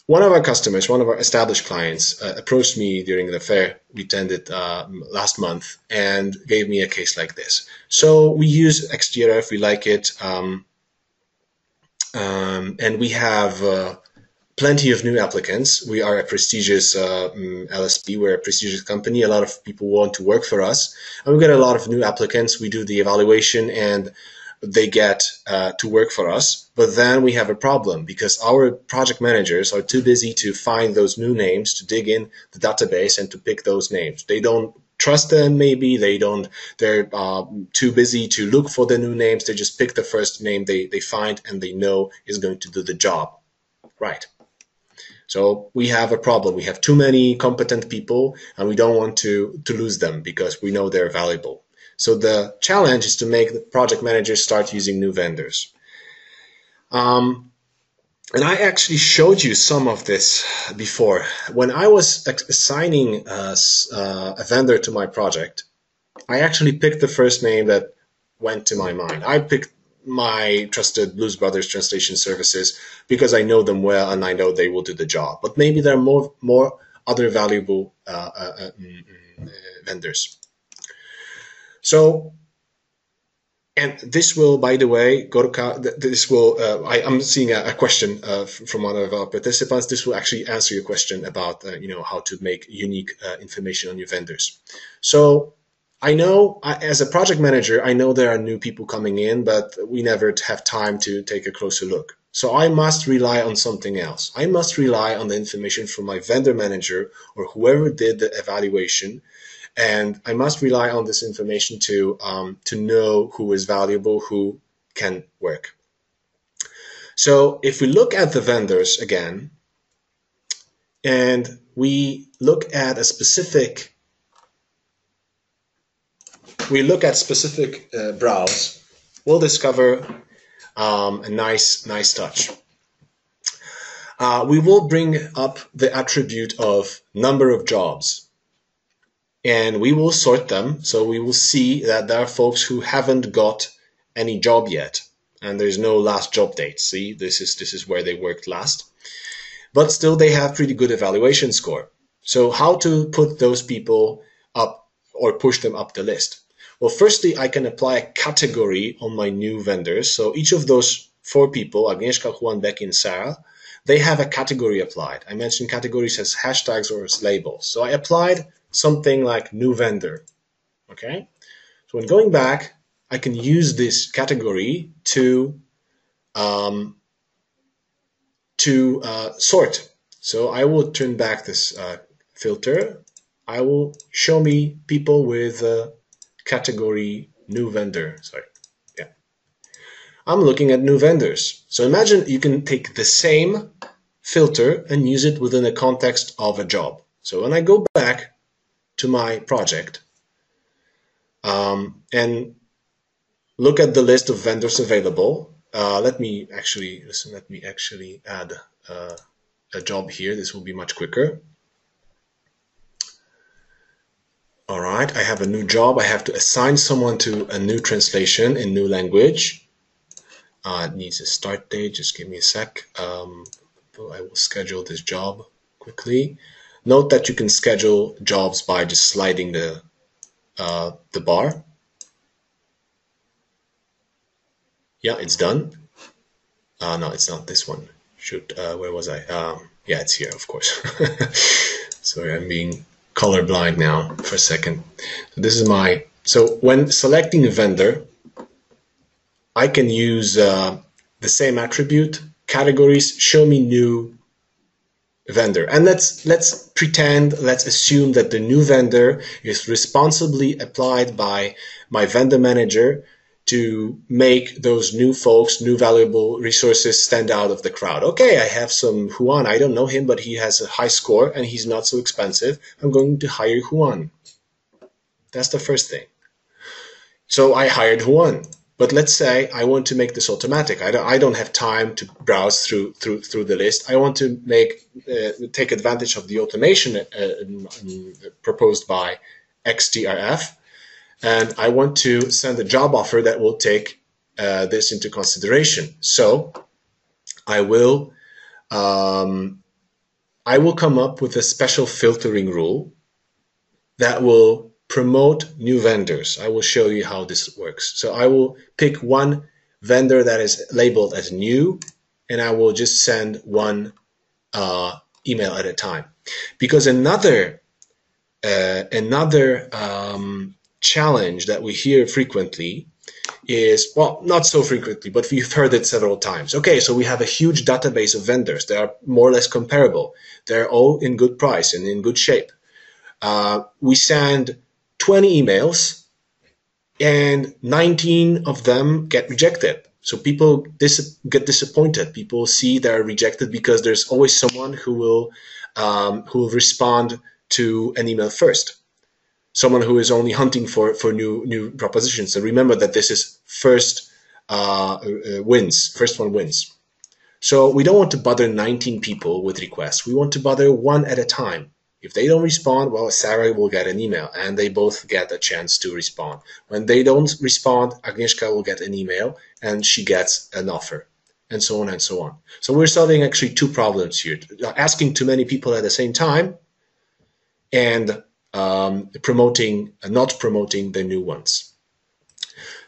One of our customers, one of our established clients, approached me during the fair we attended last month and gave me a case like this. So we use XTRF, we like it, and we have plenty of new applicants. We are a prestigious LSP, we're a prestigious company. A lot of people want to work for us, and we get a lot of new applicants. We do the evaluation and they get to work for us. But then we have a problem because our project managers are too busy to find those new names, to dig in the database and to pick those names. They don't trust them, maybe they're too busy to look for the new names. They just pick the first name they find and they know is going to do the job. Right. So we have a problem. We have too many competent people and we don't want to lose them because we know they're valuable. So the challenge is to make the project managers start using new vendors. And I actually showed you some of this before. When I was assigning a vendor to my project, I actually picked the first name that went to my mind. I picked my trusted Blues Brothers Translation Services because I know them well and I know they will do the job. But maybe there are more other valuable vendors. So, and this will, by the way, I'm seeing a question from one of our participants. This will actually answer your question about, how to make unique information on your vendors. So I know as a project manager, I know there are new people coming in, but we never have time to take a closer look. So I must rely on something else. I must rely on the information from my vendor manager or whoever did the evaluation. And I must rely on this information to know who is valuable, who can work. So if we look at the vendors again, and we look at specific browse, we'll discover a nice touch. We will bring up the attribute of number of jobs. And we will sort them, so we will see that there are folks who haven't got any job yet, and there's no last job date. See, this is where they worked last, but still they have pretty good evaluation score. So how to put those people up or push them up the list? Well, firstly, I can apply a category on my new vendors. So each of those 4 people, Agnieszka, Juan, Becky, and Sarah, they have a category applied. I mentioned categories as hashtags or as labels. So I applied something like new vendor. Okay, so when going back, I can use this category to sort. So I will turn back this filter. I will show me people with category new vendor. Sorry, yeah. I'm looking at new vendors. So imagine you can take the same filter and use it within the context of a job. So when I go back to my project and look at the list of vendors available. Let me actually add a job here. This will be much quicker. All right, I have a new job. I have to assign someone to a new translation in new language. It needs a start date. Just give me a sec. I will schedule this job quickly. Note that you can schedule jobs by just sliding the bar. Yeah, it's done. No, it's not this one. Shoot, where was I? Yeah, it's here, of course. Sorry, I'm being colorblind now for a second. So this is my. So when selecting a vendor, I can use the same attribute categories. Show me new vendor, and let's pretend, let's assume that the new vendor is responsibly applied by my vendor manager to make those new folks, new valuable resources stand out of the crowd. Okay, I have some Juan. I don't know him, but he has a high score and he's not so expensive. I'm going to hire Juan. That's the first thing. So I hired Juan. But let's say I want to make this automatic. I don't have time to browse through the list. I want to take advantage of the automation proposed by XTRF, and I want to send a job offer that will take this into consideration. So I will come up with a special filtering rule that will promote new vendors. I will show you how this works. So I will pick one vendor that is labeled as new, and I will just send one email at a time. Because another challenge that we hear frequently is, well, not so frequently, but we've heard it several times. Okay, so we have a huge database of vendors. They are more or less comparable. They're all in good price and in good shape. We send 20 emails and 19 of them get rejected. So people get disappointed. People see they're rejected because there's always someone who will respond to an email first. Someone who is only hunting for new propositions. So remember that this is first one wins. So we don't want to bother 19 people with requests. We want to bother one at a time. If they don't respond, well, Sarah will get an email and they both get a chance to respond. When they don't respond, Agnieszka will get an email and she gets an offer, and so on and so on. So we're solving actually two problems here. Asking too many people at the same time and not promoting the new ones.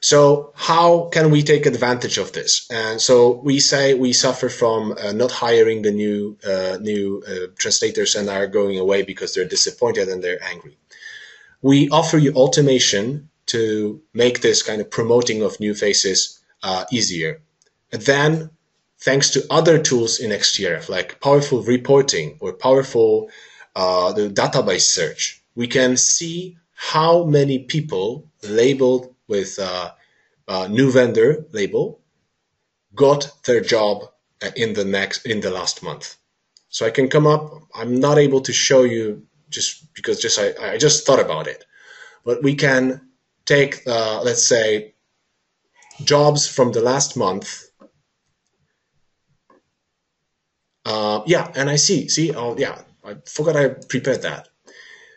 So how can we take advantage of this? And so we say we suffer from not hiring the new translators and are going away because they're disappointed and they're angry. We offer you automation to make this kind of promoting of new faces easier. And then, thanks to other tools in XTRF, like powerful reporting or powerful the database search, we can see how many people labeled with new vendor label got their job in the last month. So I can come up. I'm not able to show you just because I just thought about it, but we can take let's say jobs from the last month. Yeah, and I see. Oh yeah, I forgot I prepared that.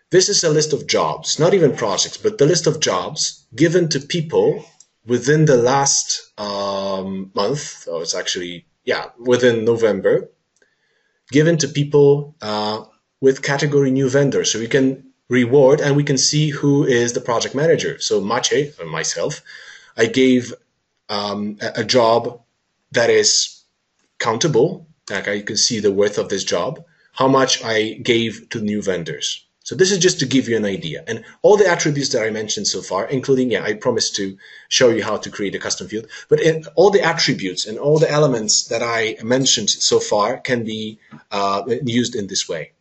This is a list of jobs, not even projects, but the list of jobs given to people within the last month. Oh, it's actually, yeah, within November, given to people with category new vendor. So we can reward and we can see who is the project manager. So Maciej, or myself, I gave a job that is countable. Like I can see the worth of this job, how much I gave to new vendors. So this is just to give you an idea. And all the attributes that I mentioned so far, including, yeah, I promised to show you how to create a custom field, but all the attributes and all the elements that I mentioned so far can be used in this way.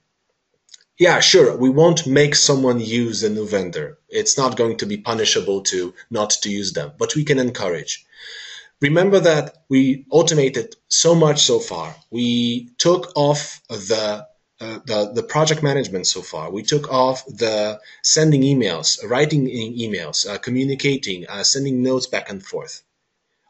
Yeah, sure, we won't make someone use a new vendor. It's not going to be punishable to not to use them, but we can encourage. Remember that we automated so much so far. We took off the project management so far. We took off the sending emails, writing emails, communicating, sending notes back and forth.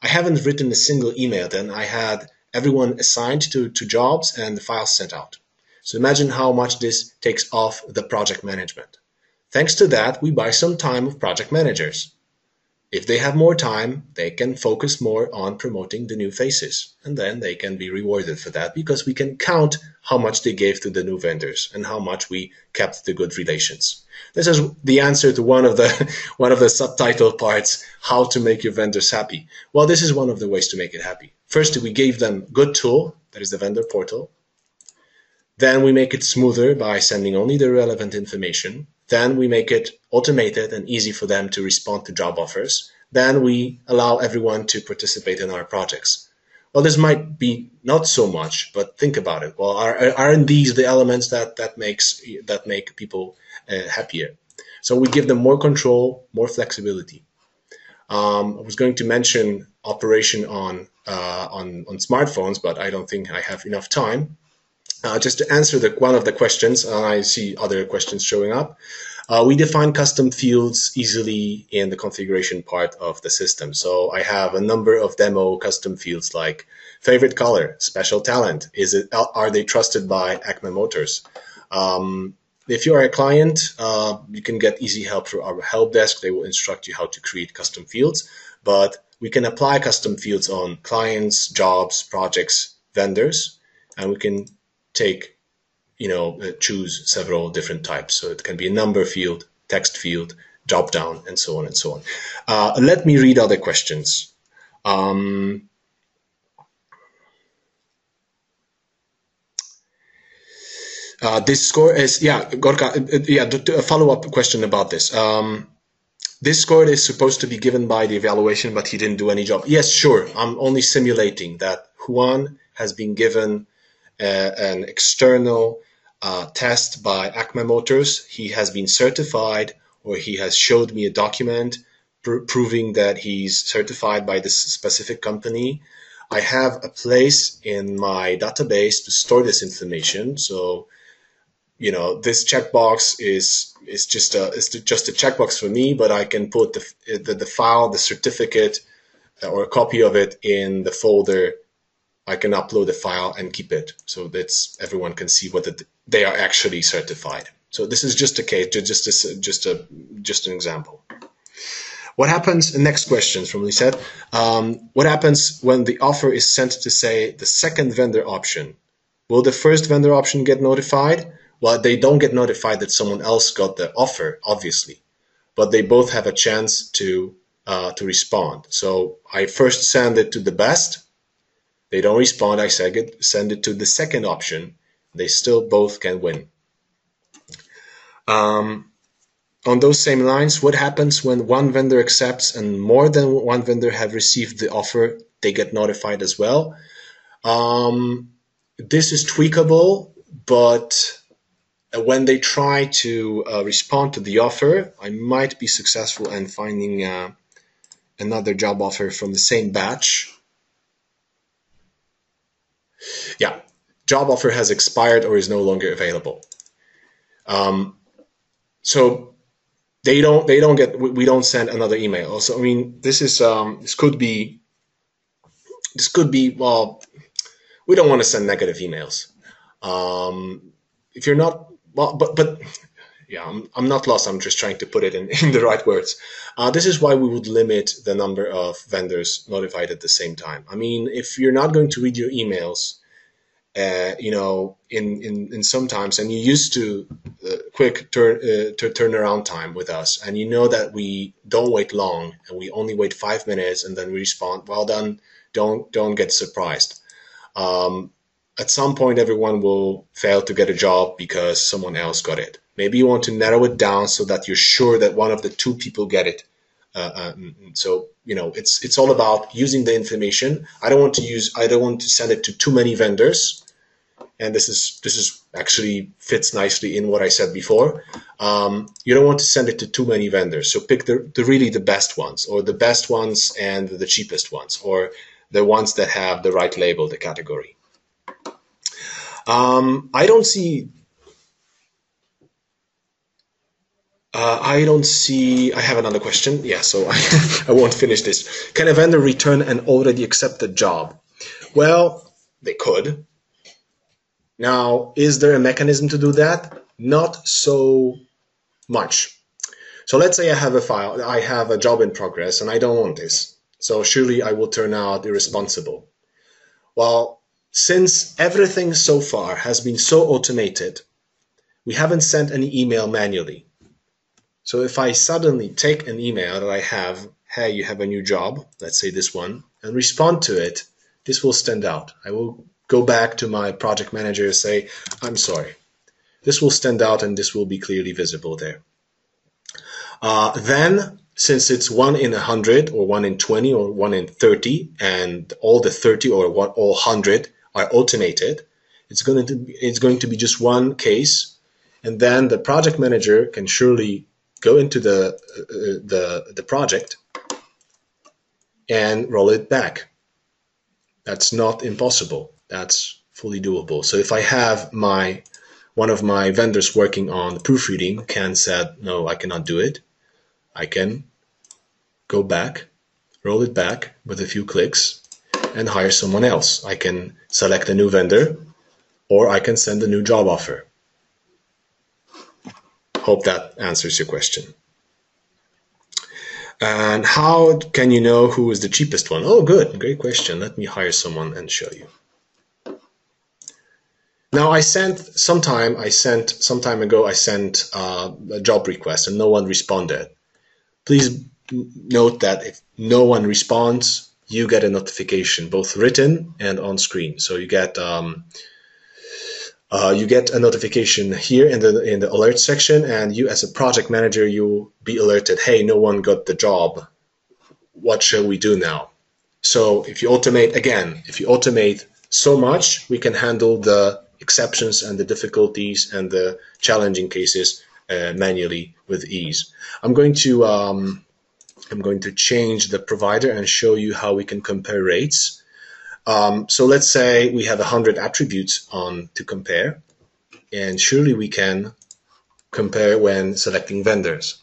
I haven't written a single email. Then I had everyone assigned to jobs and the files sent out. So imagine how much this takes off the project management. Thanks to that, we buy some time of project managers. If they have more time, they can focus more on promoting the new faces, and then they can be rewarded for that because we can count how much they gave to the new vendors and how much we kept the good relations. This is the answer to one of the subtitle parts, how to make your vendors happy. Well, this is one of the ways to make it happy. First, we gave them good tool, that is the vendor portal. Then we make it smoother by sending only the relevant information. Then we make it automated and easy for them to respond to job offers. Then we allow everyone to participate in our projects. Well, this might be not so much, but think about it. Well, aren't these the elements that make people happier? So we give them more control, more flexibility. I was going to mention operation on smartphones, but I don't think I have enough time. Just to answer one of the questions, I see other questions showing up. We define custom fields easily in the configuration part of the system. So I have a number of demo custom fields like favorite color, special talent, are they trusted by Acme Motors? If you are a client, you can get easy help through our help desk. They will instruct you how to create custom fields, but we can apply custom fields on clients, jobs, projects, vendors, and we can choose several different types. So it can be a number field, text field, drop down, and so on and so on. Let me read other questions. This score is, Gorka, a follow-up question about this. This score is supposed to be given by the evaluation, but he didn't do any job. Yes, sure. I'm only simulating that Juan has been given an external test by Acme Motors. He has been certified, or he has showed me a document proving that he's certified by this specific company. I have a place in my database to store this information. So, this checkbox is just a checkbox for me, but I can put the file, the certificate, or a copy of it in the folder. I can upload the file and keep it so that everyone can see what they are actually certified. So this is just a case, just an example. What happens? Next question from Lisette. What happens when the offer is sent to, say, the second vendor option? Will the first vendor option get notified? Well, they don't get notified that someone else got the offer, obviously, but they both have a chance to respond. So I first send it to the best. They don't respond, I send it to the second option. They still both can win. On those same lines, what happens when one vendor accepts and more than one vendor have received the offer? They get notified as well. This is tweakable, but when they try to respond to the offer, I might be successful in finding another job offer from the same batch. Yeah, job offer has expired or is no longer available. So we don't send another email. Also, I mean, this could be, well, we don't want to send negative emails. If you're not, well, but yeah, I'm not lost. I'm just trying to put it in the right words. This is why we would limit the number of vendors notified at the same time. I mean, if you're not going to read your emails, in sometimes, and you're used to quick turnaround time with us, and you know that we don't wait long, and we only wait 5 minutes, and then we respond, well done. Don't get surprised. At some point, everyone will fail to get a job because someone else got it. Maybe you want to narrow it down so that you're sure that one of the two people get it. So it's all about using the information. I don't want to send it to too many vendors. And this is actually fits nicely in what I said before. You don't want to send it to too many vendors. So pick the really the best ones, or the best ones and the cheapest ones, or the ones that have the right label, the category. I don't see, I have another question. Yeah, so I won't finish this. Can a vendor return an already accepted job? Well, they could. Now, is there a mechanism to do that? Not so much. So let's say I have a file, I have a job in progress, and I don't want this. So surely I will turn out irresponsible. Well, since everything so far has been so automated, we haven't sent any email manually. So if I suddenly take an email that I have, hey, you have a new job, let's say this one, and respond to it, this will stand out. I will go back to my project manager and say, I'm sorry. This will stand out and this will be clearly visible there. Then, since it's 1 in 100 or 1 in 20 or 1 in 30, and all the 30 or all 100 are automated, it's going to be just one case, and then the project manager can surely go into the project and roll it back. That's not impossible. That's fully doable. So if I have one of my vendors working on proofreading can said, no, I cannot do it, I can go back, roll it back with a few clicks, and hire someone else. I can select a new vendor, or I can send a new job offer. Hope that answers your question. And how can you know who is the cheapest one? Oh, good, great question. Let me hire someone and show you. Now, some time ago, I sent a job request and no one responded. Please note that if no one responds, you get a notification, both written and on screen. So you get a notification here in the alert section, and you as a project manager, you'll be alerted, hey, no one got the job. What shall we do now? So if you automate so much, we can handle the exceptions and the difficulties and the challenging cases manually with ease. I'm going to change the provider and show you how we can compare rates. So let's say we have 100 attributes to compare, and surely we can compare when selecting vendors.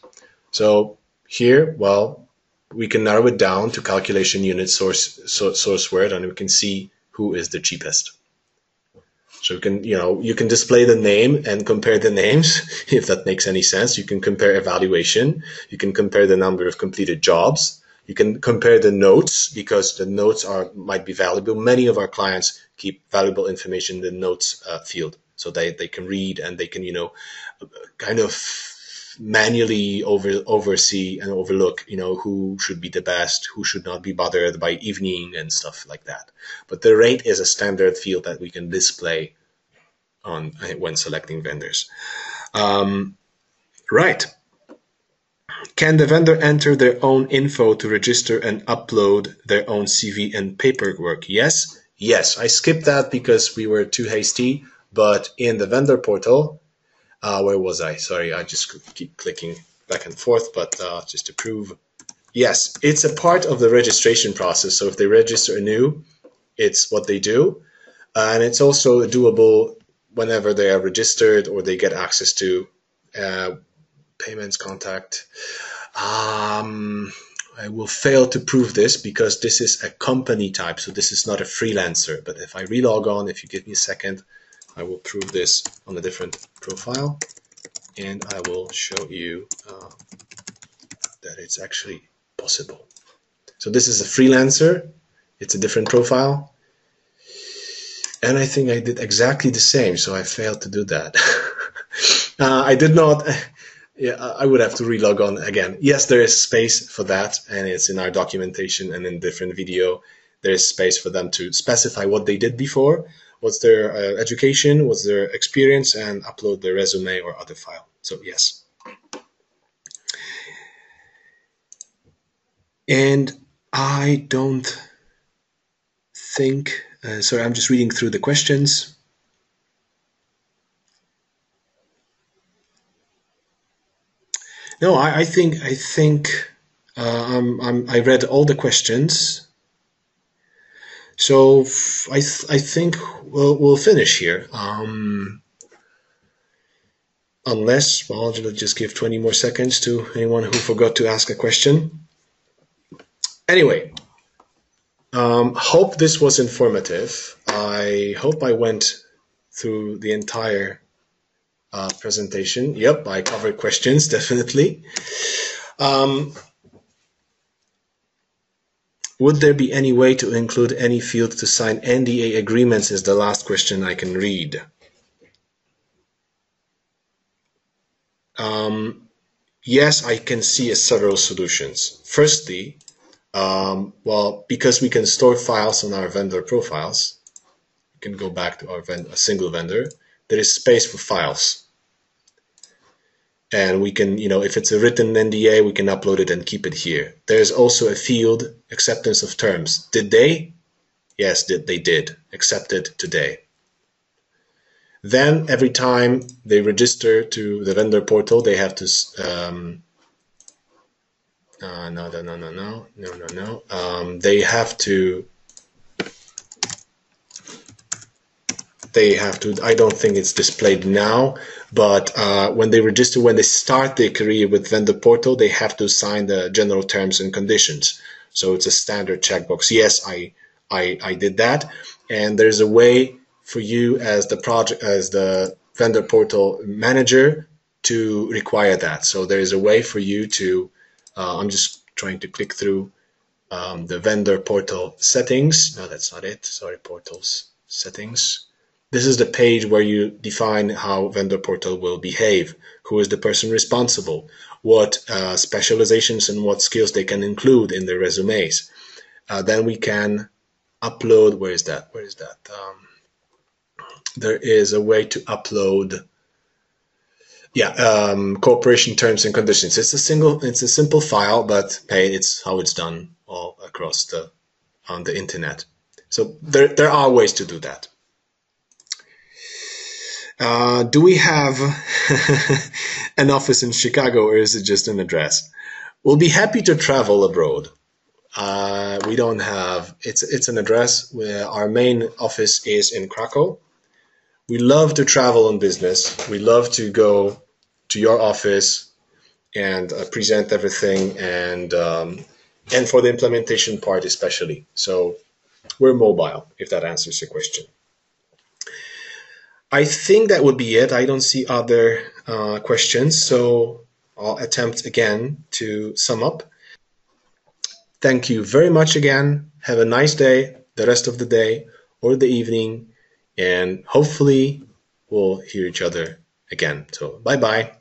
So here, well, we can narrow it down to calculation unit source word, and we can see who is the cheapest. So you can display the name and compare the names, if that makes any sense. You can compare evaluation. You can compare the number of completed jobs. You can compare the notes, because the notes might be valuable. Many of our clients keep valuable information in the notes field, so they can read and they can kind of manually oversee and overlook who should be the best, who should not be bothered by evening and stuff like that. But the rate is a standard field that we can display when selecting vendors. Right. Can the vendor enter their own info to register and upload their own CV and paperwork? Yes. I skipped that because we were too hasty, but in the vendor portal, where was I? Sorry, I just keep clicking back and forth, but just to prove, yes, it's a part of the registration process. So if they register anew, it's what they do. And it's also doable whenever they are registered or they get access to payments contact. I will fail to prove this because this is a company type, so this is not a freelancer. But if I relog on, if you give me a second, I will prove this on a different profile, and I will show you that it's actually possible. So this is a freelancer. It's a different profile. And I think I did exactly the same, so I failed to do that. I did not. Yeah, I would have to relog on again. Yes, there is space for that, and it's in our documentation and in different video. There is space for them to specify what they did before, what's their education, what's their experience, and upload their resume or other file. So yes. And I don't think, sorry, I'm just reading through the questions. No, I think I read all the questions, so I think we'll finish here. Unless, well, I'll just give 20 more seconds to anyone who forgot to ask a question. Anyway, hope this was informative. I hope I went through the entire presentation. Yep, I covered questions, definitely. Would there be any way to include any field to sign NDA agreements is the last question I can read. Yes, I can see several solutions. Firstly, well, because we can store files on our vendor profiles, we can go back to our a single vendor. There is space for files. And we can, if it's a written NDA, we can upload it and keep it here. There's also a field, acceptance of terms. Did they? Yes, they did. Accepted today. Then every time they register to the vendor portal, they have to they have to, I don't think it's displayed now, but when they register, when they start their career with vendor portal, they have to sign the general terms and conditions. So it's a standard checkbox. Yes, I did that. And there's a way for you as the vendor portal manager to require that. So there is a way for you to, I'm just trying to click through the vendor portal settings. No, that's not it. Sorry, portals settings. This is the page where you define how vendor portal will behave, who is the person responsible, what specializations and what skills they can include in their resumes. Then we can upload, where is that? There is a way to upload, corporation terms and conditions. It's a simple file, but hey, it's how it's done all across on the internet. So there are ways to do that. Do we have an office in Chicago, or is it just an address? We'll be happy to travel abroad. We don't have, it's an address where our main office is in Krakow. We love to travel on business. We love to go to your office and present everything, and for the implementation part especially. So we're mobile, if that answers your question. I think that would be it. I don't see other questions, so I'll attempt again to sum up. Thank you very much again. Have a nice day, the rest of the day or the evening, and hopefully we'll hear each other again. So bye-bye.